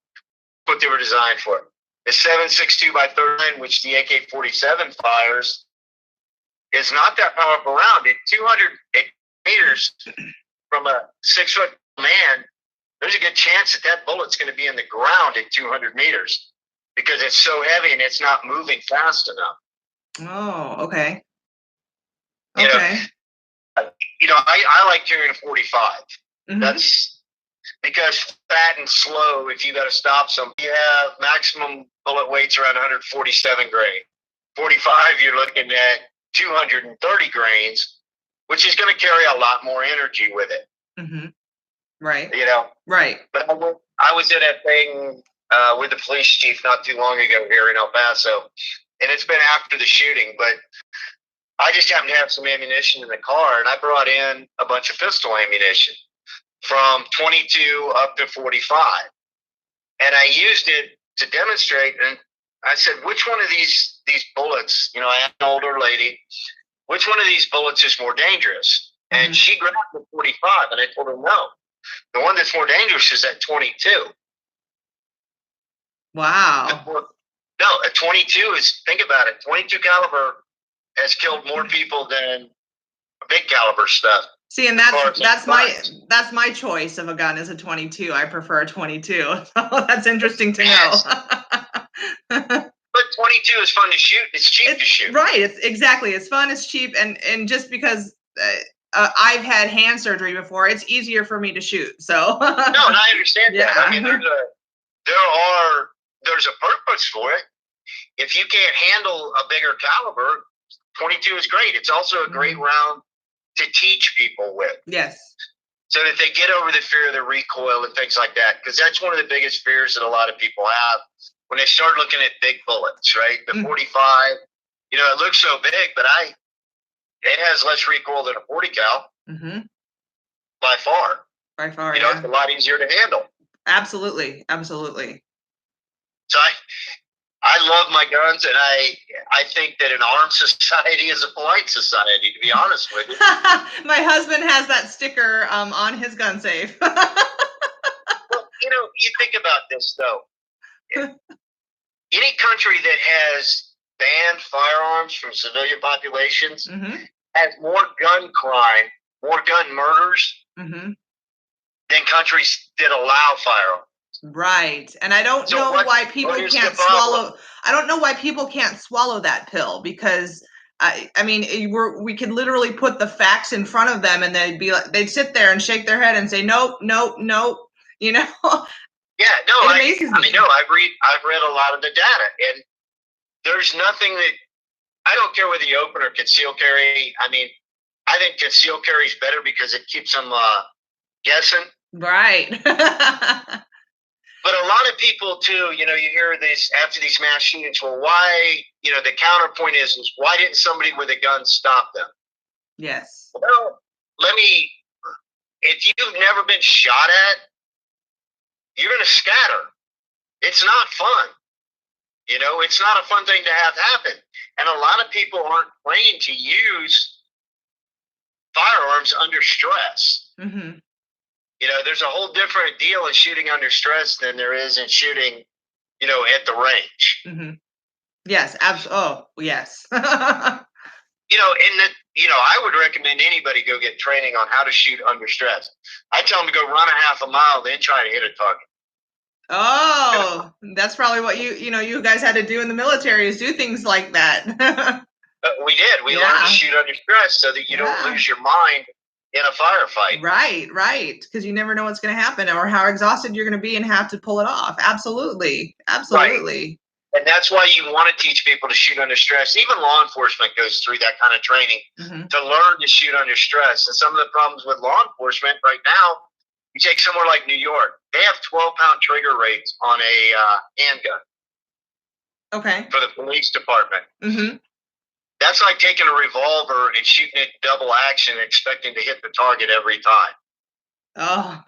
What they were designed for. The 7.62 by 39, which the AK-47 fires, is not that powerful round. At 200 meters from a 6-foot man, there's a good chance that bullet's going to be in the ground at 200 meters because it's so heavy and it's not moving fast enough. Oh, okay. Okay. I like carrying a 45. Mm-hmm. That's because fat and slow, if you got to stop some, you have maximum bullet weights around 147 grain. 45, you're looking at 230 grains, which is going to carry a lot more energy with it. Mm-hmm. Right. Right. But I was at a thing with the police chief not too long ago here in El Paso, and it's been after the shooting, but I just happened to have some ammunition in the car, and I brought in a bunch of pistol ammunition from 22 up to 45. And I used it to demonstrate, and I said, which one of these bullets, I asked an older lady, which one of these bullets is more dangerous? And mm-hmm. she grabbed the 45, and I told her, no. The one that's more dangerous is at 22. Wow. No, a 22 is, think about it, 22 caliber has killed more people than big caliber stuff. See, and that's my choice of a gun is a 22. I prefer a 22. So that's interesting to know. But 22 is fun to shoot. It's cheap to shoot. Right. It's fun. It's cheap, and just because I've had hand surgery before, it's easier for me to shoot. So no, and I understand that. I mean, there's a purpose for it. If you can't handle a bigger caliber, 22 is great. It's also a great round to teach people with. Yes. So that they get over the fear of the recoil and things like that. Because that's one of the biggest fears that a lot of people have when they start looking at big bullets, right? The 45, it looks so big, but it has less recoil than a 40 cal. Mm-hmm. By far. It's a lot easier to handle. Absolutely. So I love my guns, and I think that an armed society is a polite society, to be honest with you. My husband has that sticker on his gun safe. Well, you think about this, though. Any country that has banned firearms from civilian populations mm-hmm. has more gun crime, more gun murders mm-hmm. than countries that allow firearms. Right. And I don't know why people can't swallow. I don't know why people can't swallow that pill, because I mean, we could literally put the facts in front of them and they'd sit there and shake their head and say, nope. Yeah, no, it amazes me. No, I've read a lot of the data, and there's nothing that, I don't care whether you open or conceal carry. I mean, I think conceal carry is better because it keeps them guessing. Right. But a lot of people, too, you hear this after these mass shootings, well, why, the counterpoint is why didn't somebody with a gun stop them? Yes. Well, if you've never been shot at, you're going to scatter. It's not fun. It's not a fun thing to have happen. And a lot of people aren't trained to use firearms under stress. Mm-hmm. There's a whole different deal in shooting under stress than there is in shooting, at the range. Mm-hmm. Yes. Oh, yes. I would recommend anybody go get training on how to shoot under stress. I tell them to go run a half a mile, then try to hit a target. Oh, that's probably what you guys had to do in the military, is do things like that. We did. We learned to shoot under stress so that you don't lose your mind in a firefight. Right. Because you never know what's going to happen or how exhausted you're going to be and have to pull it off. Absolutely. Right. And that's why you want to teach people to shoot under stress. Even law enforcement goes through that kind of training to learn to shoot under stress. And some of the problems with law enforcement right now, you take somewhere like New York, they have 12-pound trigger rates on a handgun. Okay. For the police department. That's like taking a revolver and shooting it double action and expecting to hit the target every time. Oh.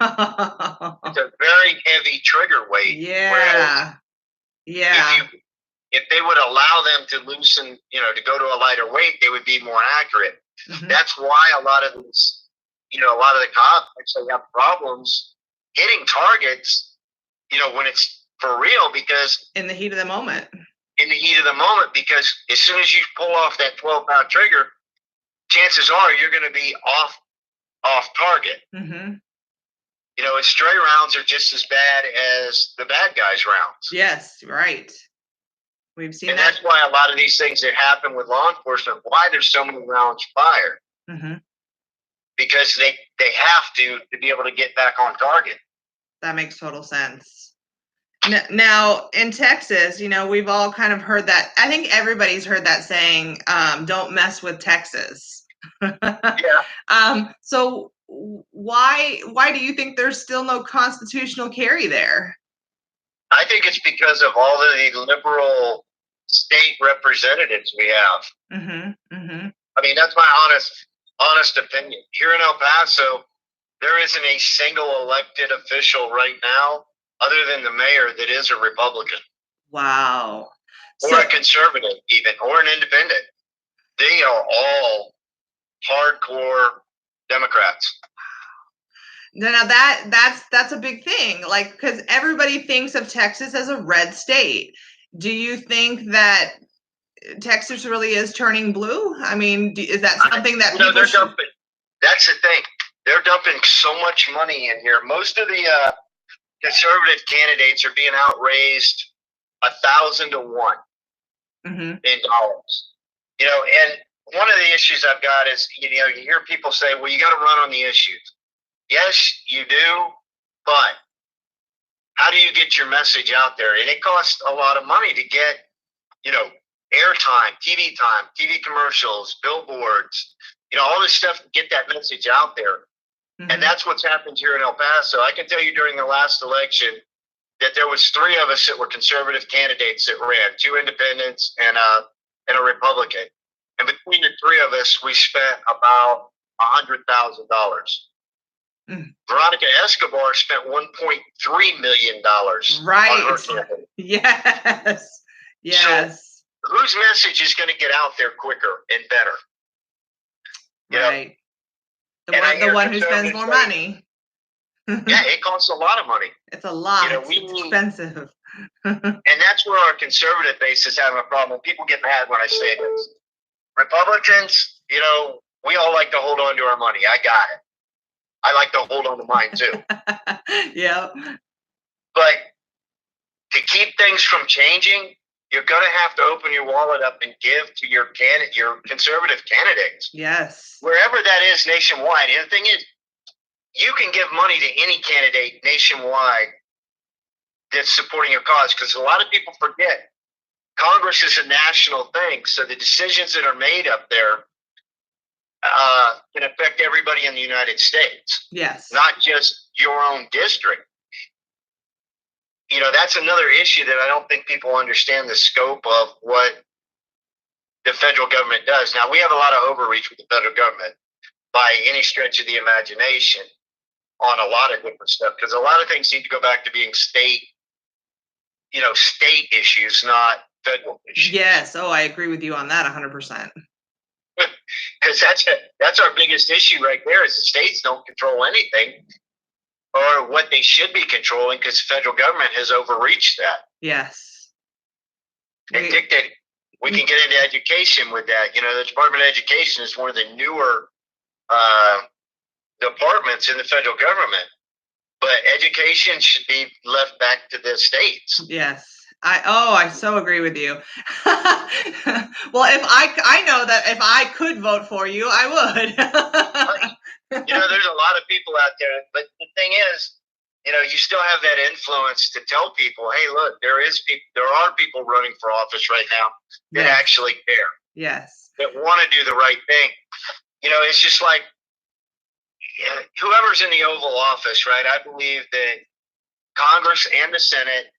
It's a very heavy trigger weight. Yeah. If they would allow them to loosen, to go to a lighter weight, they would be more accurate. That's why a lot of these, a lot of the cops actually have problems hitting targets, when it's for real, because in the heat of the moment. Because as soon as you pull off that 12-pound trigger, chances are you're going to be off target. And stray rounds are just as bad as the bad guys' rounds. Yes, right. We've seen that. And that. that's why a lot of these things that happen with law enforcement, why there's so many rounds fired. Because they have to be able to get back on target. That makes total sense. Now, in Texas, we've all kind of heard that. I think everybody's heard that saying, don't mess with Texas. So why do you think there's still no constitutional carry there? I think it's because of all the liberal state representatives we have. I mean, that's my honest opinion. Here in El Paso, there isn't a single elected official right now, other than the mayor, that is a Republican. Wow. Or a conservative even, or an independent. They are all hardcore Democrats. Now that's a big thing, because everybody thinks of Texas as a red state. Do you think that Texas really is turning blue? I mean, is that something that people they're dumping? That's the thing. They're dumping so much money in here. Most of the conservative candidates are being outraised 1,000 to 1 in dollars. And one of the issues I've got is, you hear people say, well, you got to run on the issues. Yes, you do, but how do you get your message out there? And it costs a lot of money to get, airtime, TV commercials, billboards, all this stuff to get that message out there. And that's what's happened here in El Paso. I can tell you during the last election that there was 3 of us that were conservative candidates that ran, 2 independents and a Republican. And between the 3 of us, we spent about $100,000. Veronica Escobar spent $1.3 million. Right. On her campaign. Yes. So whose message is going to get out there quicker and better? Right. The one who spends more money. Yeah, it costs a lot of money. It's a lot. It's expensive. And that's where our conservative base is having a problem. People get mad when I say this. Republicans, we all like to hold on to our money. I got it. I like to hold on to mine too. Yeah. But to keep things from changing, you're going to have to open your wallet up and give to your conservative candidates. Yes. Wherever that is nationwide. And the thing is, you can give money to any candidate nationwide that's supporting your cause, because a lot of people forget Congress is a national thing. So the decisions that are made up there can affect everybody in the United States. Yes. Not just your own district. That's another issue that I don't think people understand the scope of what the federal government does. Now, we have a lot of overreach with the federal government by any stretch of the imagination on a lot of different stuff, because a lot of things need to go back to being state issues, not federal issues. Yes. Oh, I agree with you on that 100%. Because that's our biggest issue right there, is the states don't control anything, or what they should be controlling, because the federal government has overreached that. Yes. They dictate. We can get into education with that. The Department of Education is one of the newer departments in the federal government. but education should be left back to the states. Yes. I so agree with you. Well, if I know that if I could vote for you, I would. There's a lot of people out there, but the thing is, you still have that influence to tell people, hey, look, there are people running for office right now that actually care. Yes. That want to do the right thing. It's just like whoever's in the Oval Office, right? I believe that Congress and the Senate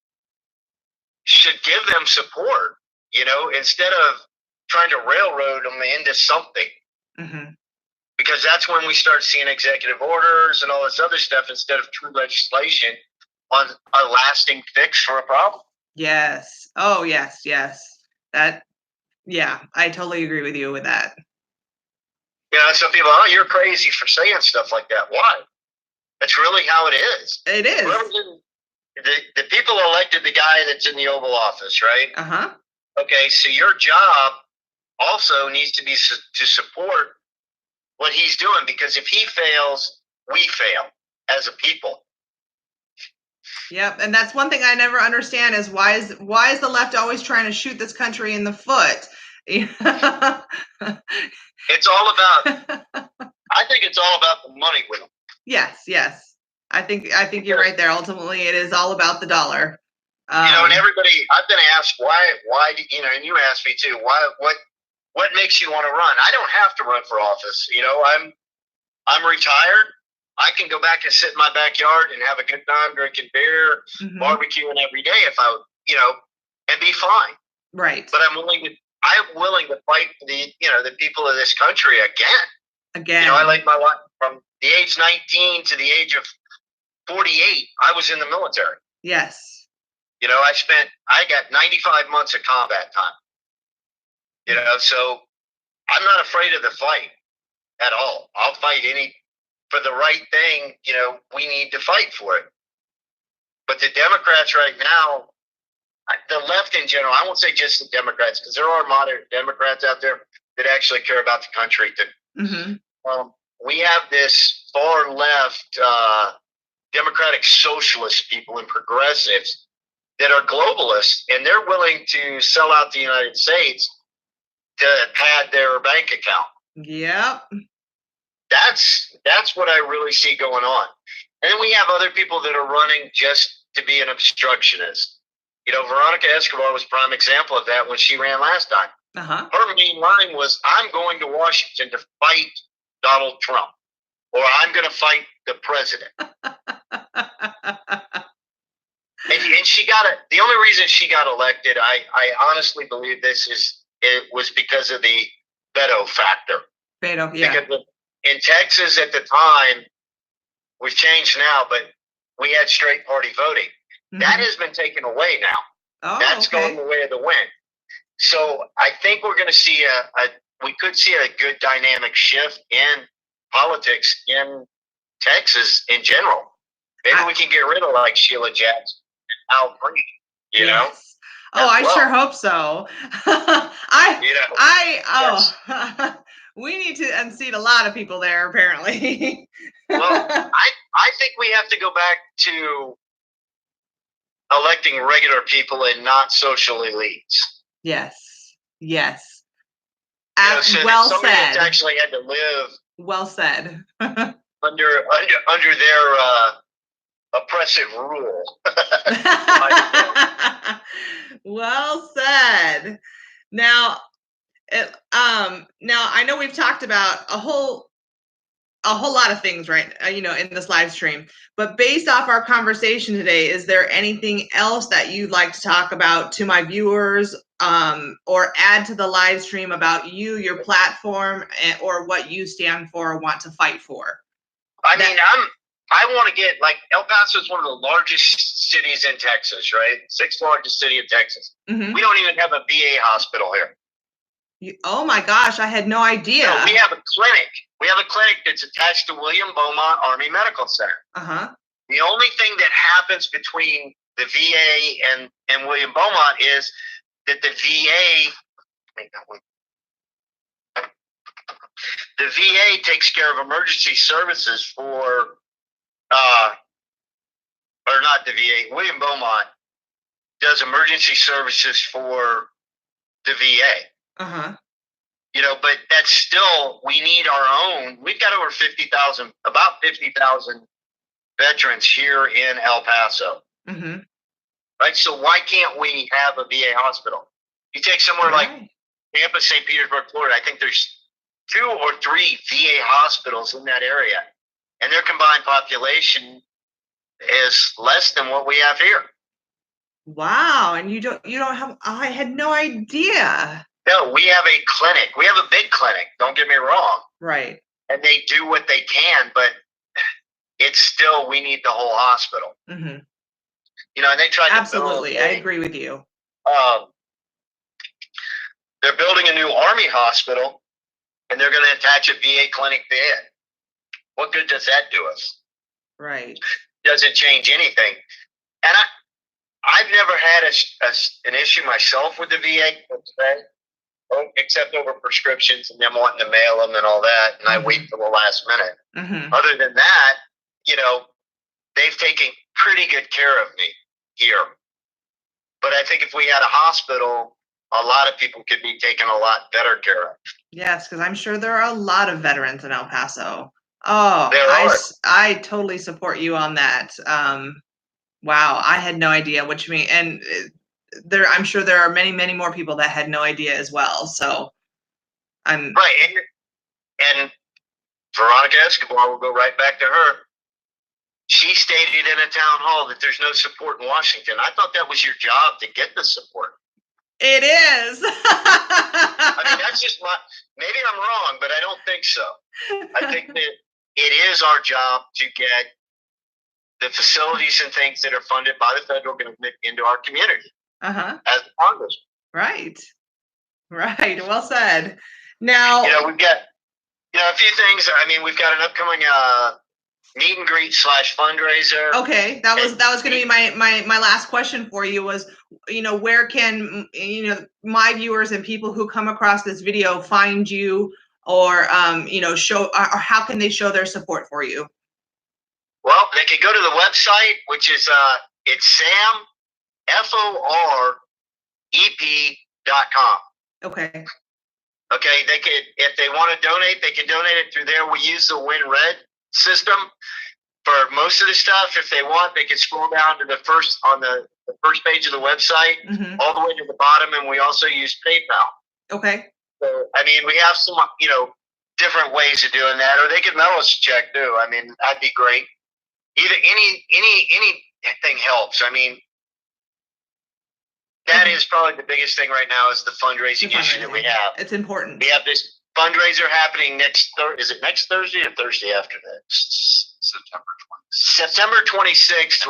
should give them support, instead of trying to railroad them into something. Mm-hmm. Because that's when we start seeing executive orders and all this other stuff instead of true legislation on a lasting fix for a problem. Yes. Oh, yes. I totally agree with you with that. Some people, you're crazy for saying stuff like that. Why? That's really how it is. It is. The people elected the guy that's in the Oval Office, right? Uh-huh. Okay, so your job also needs to be to support what he's doing, because if he fails, we fail as a people. Yep, and that's one thing I never understand is why is the left always trying to shoot this country in the foot? It's all about. I think it's all about the money with them. Yes. I think you're right there. Ultimately, it is all about the dollar. And everybody, I've been asked why, and you asked me too. What makes you want to run? I don't have to run for office. I'm retired. I can go back and sit in my backyard and have a good time drinking beer, barbecuing every day if I, and be fine. Right. But I'm willing to fight for the people of this country again. I laid my life from the age 19 to the age of 48. I was in the military. Yes. I got 95 months of combat time. So I'm not afraid of the fight at all. I'll fight for the right thing. We need to fight for it. But the Democrats right now, the left in general, I won't say just the Democrats, because there are moderate Democrats out there that actually care about the country. We have this far left democratic socialist people and progressives that are globalists, and they're willing to sell out the United States to pad their bank account. Yep. That's what I really see going on. And then we have other people that are running just to be an obstructionist. Veronica Escobar was a prime example of that when she ran last time. Uh-huh. Her main line was, I'm going to Washington to fight Donald Trump, or I'm going to fight the president. And she got it. The only reason she got elected, I honestly believe it was because of the veto factor. Veto, yeah. Because in Texas at the time, we've changed now, but we had straight party voting. Mm-hmm. That has been taken away now. Oh, that's going the way of the wind. So I think we're going to see we could see a good dynamic shift in politics in Texas in general. Maybe we can get rid of like Sheila Jackson and Al Green, you know? Oh, I sure hope so. We need to unseat a lot of people there, apparently. Well, I think we have to go back to electing regular people and not social elites. Yes. So well somebody said. that's actually had to live. Well said. under their oppressive rule. Well said. Now, I know we've talked about a whole lot of things, right? In this live stream. But based off our conversation today, is there anything else that you'd like to talk about to my viewers, or add to the live stream about you, your platform, or what you stand for or want to fight for? I want to get, like, El Paso is one of the largest cities in Texas, right? 6th largest city in Texas. Mm-hmm. We don't even have a VA hospital here. Oh my gosh, I had no idea. No, we have a clinic. We have a clinic that's attached to William Beaumont Army Medical Center. Uh-huh. The only thing that happens between the VA and William Beaumont is that the VA takes care of emergency services for or not the VA, William Beaumont does emergency services for the VA. You know, but that's still, we need our own. We've got over 50,000, about 50,000 veterans here in El Paso. Right? So why can't we have a VA hospital? You take somewhere like Tampa, St. Petersburg, Florida, I think there's 2 or 3 VA hospitals in that area, and their combined population is less than what we have here. Wow, and you don't have, I had no idea. No, we have a clinic. We have a big clinic, don't get me wrong. Right. And they do what they can, but it's still, we need the whole hospital. You know, and they tried Absolutely, to build I agree with you. They're building a new Army hospital, and they're going to attach a VA clinic bed. What good does that do us? Right. Doesn't change anything. And I've never had an issue myself with the VA, except over prescriptions and them wanting to mail them and all that, and I wait till the last minute. Other than that, you know, they've taken pretty good care of me here. But I think if we had a hospital, a lot of people could be taken a lot better care of. Yes, because I'm sure there are a lot of veterans in El Paso. Oh, I totally support you on that. Wow, I had no idea what you mean. And I'm sure there are many, many more people that had no idea as well. So I'm right. And Veronica Escobar, will go right back to her. She stated in a town hall that there's no support in Washington. I thought that was your job to get the support. It is. I mean, that's just maybe I'm wrong, but I don't think so. I think that it is our job to get the facilities and things that are funded by the federal government into our community as Congress. Right. Well said. Now, you know, we've got, you know, a few things. I mean, we've got an upcoming meet and greet / fundraiser. Okay, that was going to be my last question for you was, you know, where can, you know, my viewers and people who come across this video find you, or you know, show, or how can they show their support for you? Well, they can go to the website, which is it's FOREP.com. Okay. Okay, they could, if they want to donate, they can donate it through there. We use the WinRed system for most of the stuff. If they want, they can scroll down to the first page of the website, all the way to the bottom, and we also use PayPal. Okay. So, I mean, we have some, you know, different ways of doing that, or they could mail us a check too. I mean, that'd be great. Either anything helps. I mean, that is probably the biggest thing right now, is the fundraising issue that we have. It's important. We have this fundraiser happening is it next Thursday or Thursday after next? September 26th.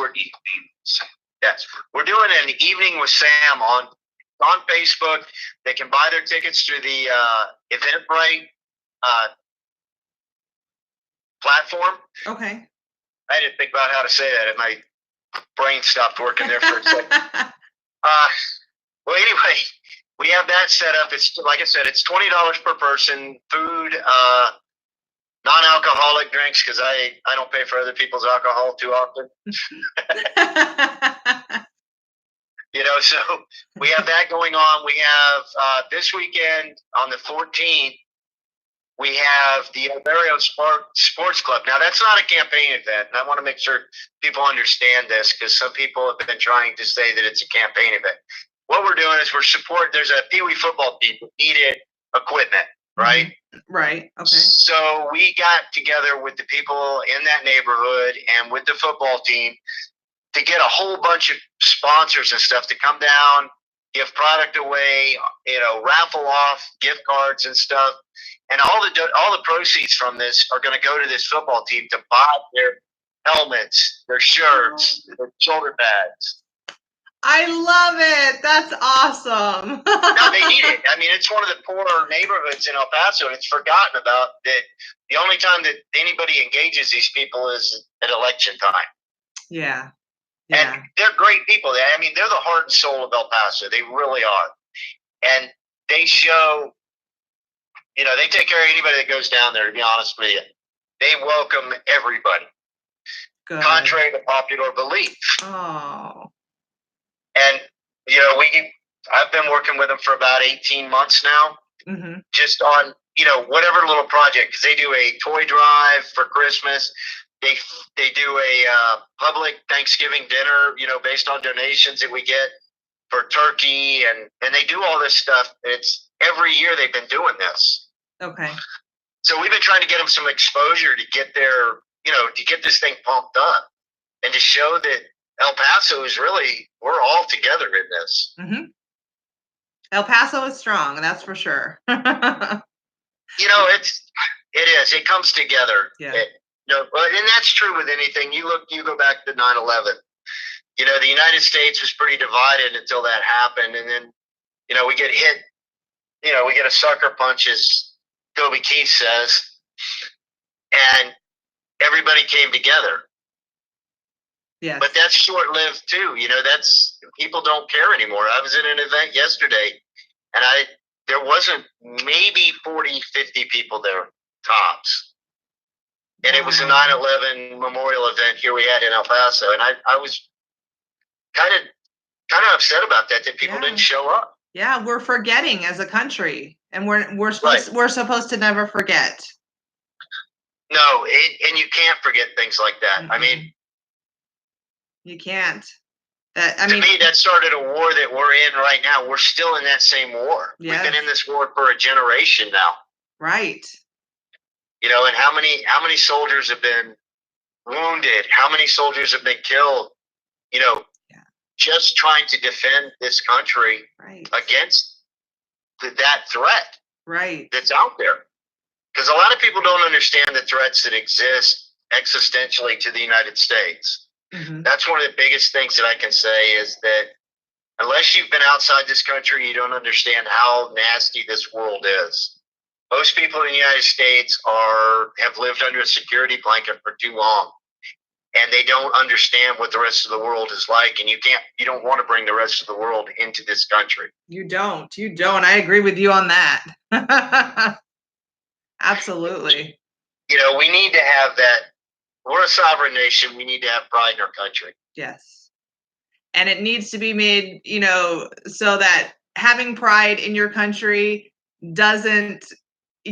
We're doing an evening with Sam on Facebook. They can buy their tickets through the Eventbrite platform. Okay. I didn't think about how to say that, and my brain stopped working there for a second. Well, anyway, we have that set up. It's, like I said, it's $20 per person. Food, non-alcoholic drinks, because I don't pay for other people's alcohol too often. You know, so we have that going on. We have this weekend on the 14th, we have the Alvario Sports Club. Now, that's not a campaign event, and I want to make sure people understand this, because some people have been trying to say that it's a campaign event. What we're doing is there's a Pee Wee football team that needed equipment, right? Right, okay. So we got together with the people in that neighborhood and with the football team to get a whole bunch of sponsors and stuff to come down, give product away, you know, raffle off gift cards and stuff. And all the proceeds from this are going to go to this football team to buy their helmets, their shirts, their shoulder pads. I love it. That's awesome. No, they need it. I mean, it's one of the poorer neighborhoods in El Paso, and it's forgotten about. That the only time that anybody engages these people is at election time. Yeah. And they're great people. I mean, they're the heart and soul of El Paso. They really are. And they show, you know, they take care of anybody that goes down there, to be honest with you. They welcome everybody. Good. contrary to popular belief. Oh. And, I've been working with them for about 18 months now, just on, whatever little project, because they do a toy drive for Christmas. They do a public Thanksgiving dinner, based on donations that we get for turkey, and they do all this stuff. It's every year they've been doing this. Okay. So we've been trying to get them some exposure to get to get this thing pumped up and to show that El Paso is really, we're all together in this. El Paso is strong, that's for sure. It is. It comes together. Yeah. And that's true with anything. You go back to 9/11. The United States was pretty divided until that happened, and then, we get hit. We get a sucker punch, as Toby Keith says, and everybody came together. Yes. But that's short-lived too. That's, people don't care anymore. I was at an event yesterday, and there wasn't maybe 40, 50 people there, tops. And it was a 9/11 memorial event here we had in El Paso, and I was kind of upset about that people didn't show up. Yeah, we're forgetting as a country, and we're supposed to never forget. No, and you can't forget things like that. I mean, you can't. To me, that started a war that we're in right now. We're still in that same war. Yes. We've been in this war for a generation now. Right. And how many soldiers have been wounded? How many soldiers have been killed? Just trying to defend this country against that threat that's out there. Because a lot of people don't understand the threats that exist existentially to the United States. That's one of the biggest things that I can say, is that unless you've been outside this country, you don't understand how nasty this world is. Most people in the United States have lived under a security blanket for too long, and they don't understand what the rest of the world is like. And you don't want to bring the rest of the world into this country. You don't. I agree with you on that. Absolutely. We need to have that. We're a sovereign nation. We need to have pride in our country. Yes. And it needs to be made, so that having pride in your country doesn't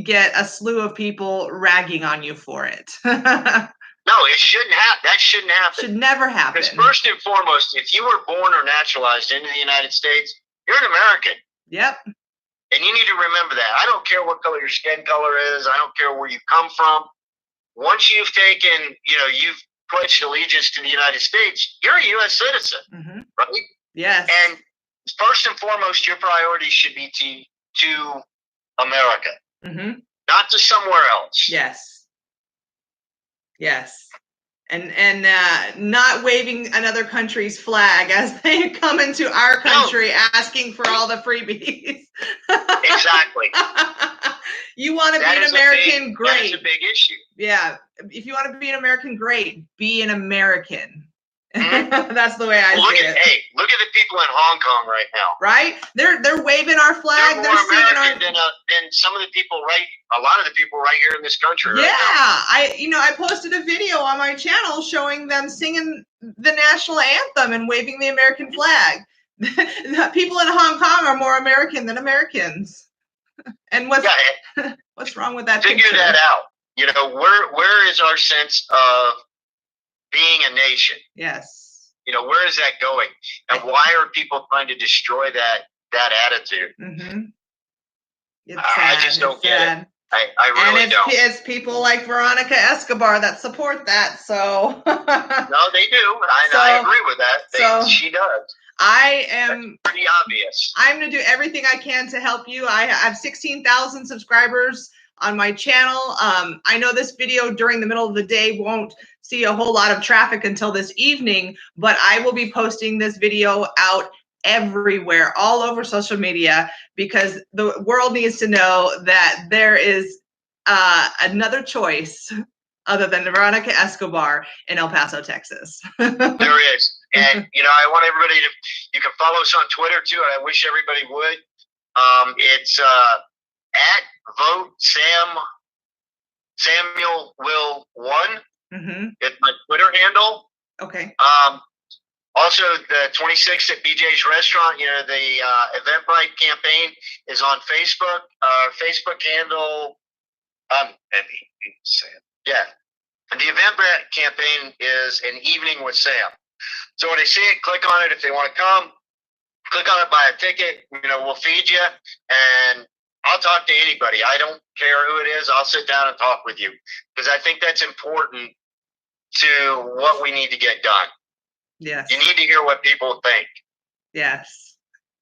get a slew of people ragging on you for it. No, it shouldn't happen. That shouldn't happen. Should never happen. Because first and foremost, if you were born or naturalized into the United States, you're an American. Yep. And you need to remember that. I don't care what color your skin color is. I don't care where you come from. Once you've taken, you've pledged allegiance to the United States, you're a U.S. citizen, right? Yes. And first and foremost, your priority should be to America, not to somewhere else. Yes. Yes. And not waving another country's flag as they come into our country asking for all the freebies. Exactly. You want to be an American, great. That is a big issue. Yeah. If you want to be an American, great. Be an American. That's the way I see it. Hey, look at the people in Hong Kong right now. Right? They're waving our flag. They're more American than some of the people a lot of the people right here in this country. Yeah. Right now. I posted a video on my channel showing them singing the national anthem and waving the American flag. People in Hong Kong are more American than Americans. And what's wrong with that? Figure that out. Where is our sense of being a nation? Yes. Where is that going? And why are people trying to destroy that attitude? I just don't get it. I really don't. And it's people like Veronica Escobar that support that. So no, they do. I agree with that. She does. That's pretty obvious. I'm going to do everything I can to help you. I have 16,000 subscribers on my channel. I know this video during the middle of the day won't see a whole lot of traffic until this evening, but I will be posting this video out everywhere, all over social media, because the world needs to know that there is another choice other than Veronica Escobar in El Paso, Texas. There is. And, I want everybody you can follow us on Twitter too, and I wish everybody would. It's at Vote Samuel Will 1. It's my Twitter handle. Okay. Also, the 26th at BJ's Restaurant, the Eventbrite campaign is on Facebook. Our Facebook handle, yeah. And the Eventbrite campaign is An Evening with Sam. So when they see it, click on it. If they want to come, click on it, buy a ticket. We'll feed you, and I'll talk to anybody. I don't care who it is. I'll sit down and talk with you because I think that's important to what we need to get done. Yes. You need to hear what people think. Yes.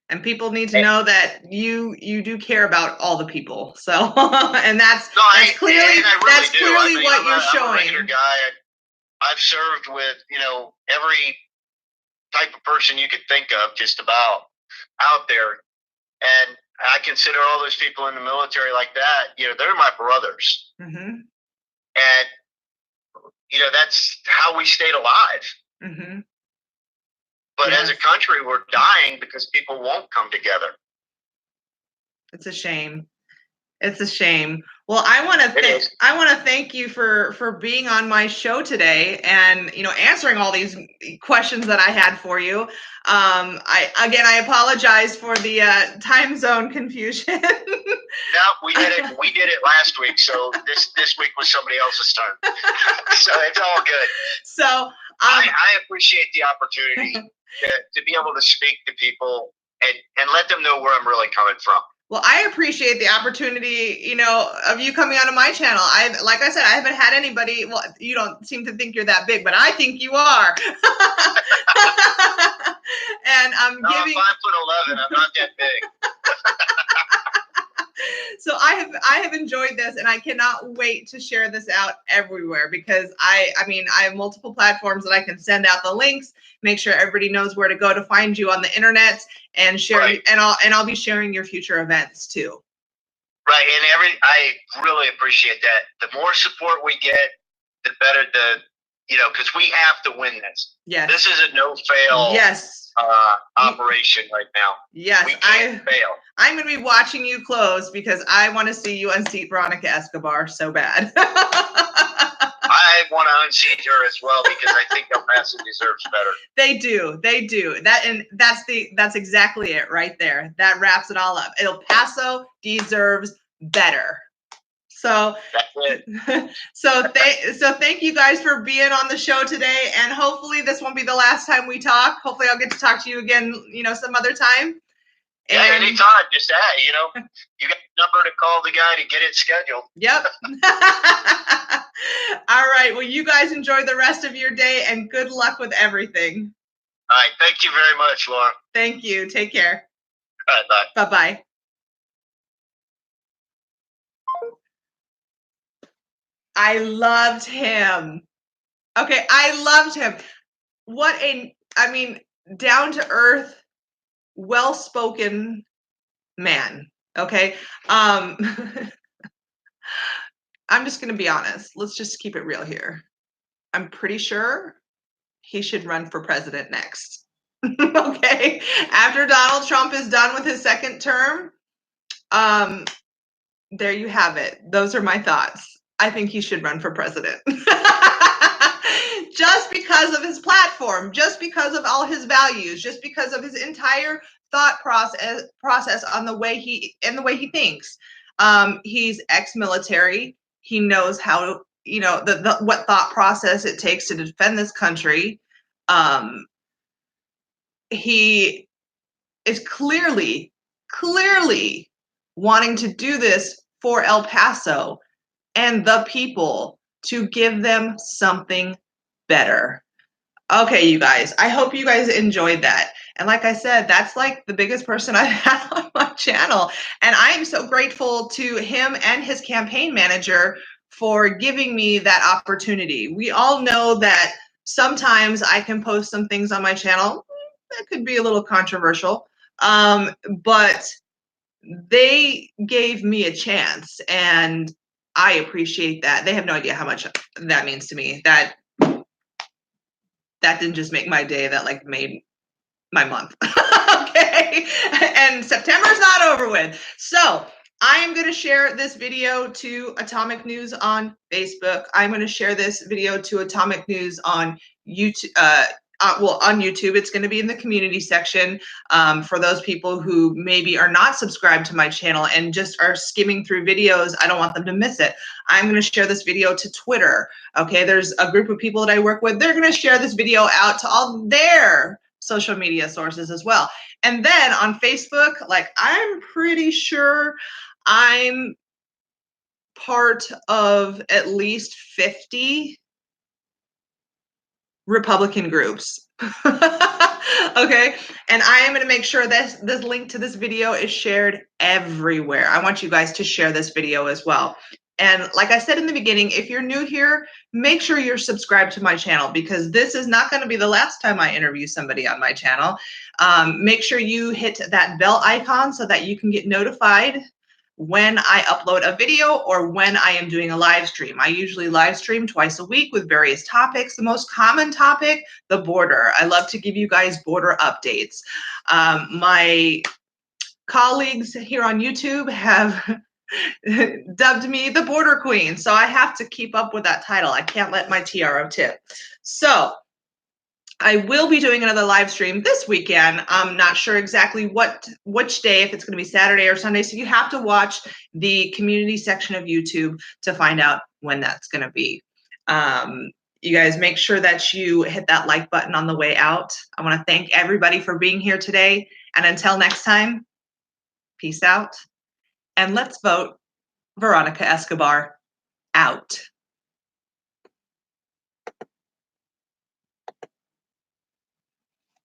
And people need to know that you do care about all the people. So, and that's clearly what you're showing. I'm a regular guy. I've served with, every type of person you could think of just about out there. And I consider all those people in the military like that, they're my brothers. And, that's how we stayed alive. But as a country, we're dying because people won't come together. It's a shame. It's a shame. Well, I want to thank you for being on my show today and answering all these questions that I had for you. I apologize for the time zone confusion. No, we did it last week, so this week was somebody else's turn. So it's all good. So I appreciate the opportunity to be able to speak to people and let them know where I'm really coming from. Well, I appreciate the opportunity, of you coming onto my channel. Like I said, I haven't had anybody. Well, you don't seem to think you're that big, but I think you are. And I'm giving. I'm 5'11". I'm not that big. So I have enjoyed this, and I cannot wait to share this out everywhere because I have multiple platforms that I can send out the links, make sure everybody knows where to go to find you on the internet, and share. Right. And I'll be sharing your future events too. Right, and I really appreciate that. The more support we get, the better because we have to win this. Yes. This is a no-fail. Yes. Operation right now. Yes, we can't fail. I'm going to be watching you close because I want to see you unseat Veronica Escobar so bad. I want to unseat her as well because I think El Paso deserves better. They do. That's exactly it right there. That wraps it all up. El Paso deserves better. So that's it. So thank you guys for being on the show today, and hopefully this won't be the last time we talk. Hopefully I'll get to talk to you again, some other time. Yeah, anytime. Just that, you got a number to call the guy to get it scheduled. Yep. All right. Well, you guys enjoy the rest of your day, and good luck with everything. All right. Thank you very much, Lawra. Thank you. Take care. All right. Bye. Bye-bye. I loved him. Okay, I loved him. Down to earth, well-spoken man. Okay. I'm just going to be honest. Let's just keep it real here. I'm pretty sure he should run for president next. Okay. After Donald Trump is done with his second term, there you have it. Those are my thoughts. I think he should run for president. Just because of his platform, just because of all his values, just because of his entire thought process on the way he thinks. He's ex-military. He knows how, what thought process it takes to defend this country. He is clearly wanting to do this for El Paso and the people, to give them something better. Okay, you guys, I hope you guys enjoyed that. And like I said, that's like the biggest person I've had on my channel. And I am so grateful to him and his campaign manager for giving me that opportunity. We all know that sometimes I can post some things on my channel that could be a little controversial, but they gave me a chance, and I appreciate that. They have no idea how much that means to me. That didn't just make my day, that like made my month. Okay. And September's not over with. So I am going to share this video to Atomic News on Facebook. I'm going to share this video to Atomic News on YouTube. On YouTube, it's going to be in the community section for those people who maybe are not subscribed to my channel and just are skimming through videos. I don't want them to miss it. I'm going to share this video to Twitter. Okay, there's a group of people that I work with. They're going to share this video out to all their social media sources as well. And then on Facebook, like, I'm pretty sure I'm part of at least 50 Republican groups. Okay, and I am going to make sure this link to this video is shared everywhere. I want you guys to share this video as well. And like I said in the beginning, if you're new here, make sure you're subscribed to my channel, because this is not going to be the last time I interview somebody on my channel. Make sure you hit that bell icon so that you can get notified when I upload a video or when I am doing a live stream. I usually live stream twice a week with various topics. The most common topic, the border. I love to give you guys border updates. My colleagues here on YouTube have dubbed me the border queen, so I have to keep up with that title. I can't let my TRO tip. So I will be doing another live stream this weekend. I'm not sure exactly which day, if it's going to be Saturday or Sunday. So you have to watch the community section of YouTube to find out when that's going to be. You guys make sure that you hit that like button on the way out. I want to thank everybody for being here today. And until next time, peace out. And let's vote Veronica Escobar out.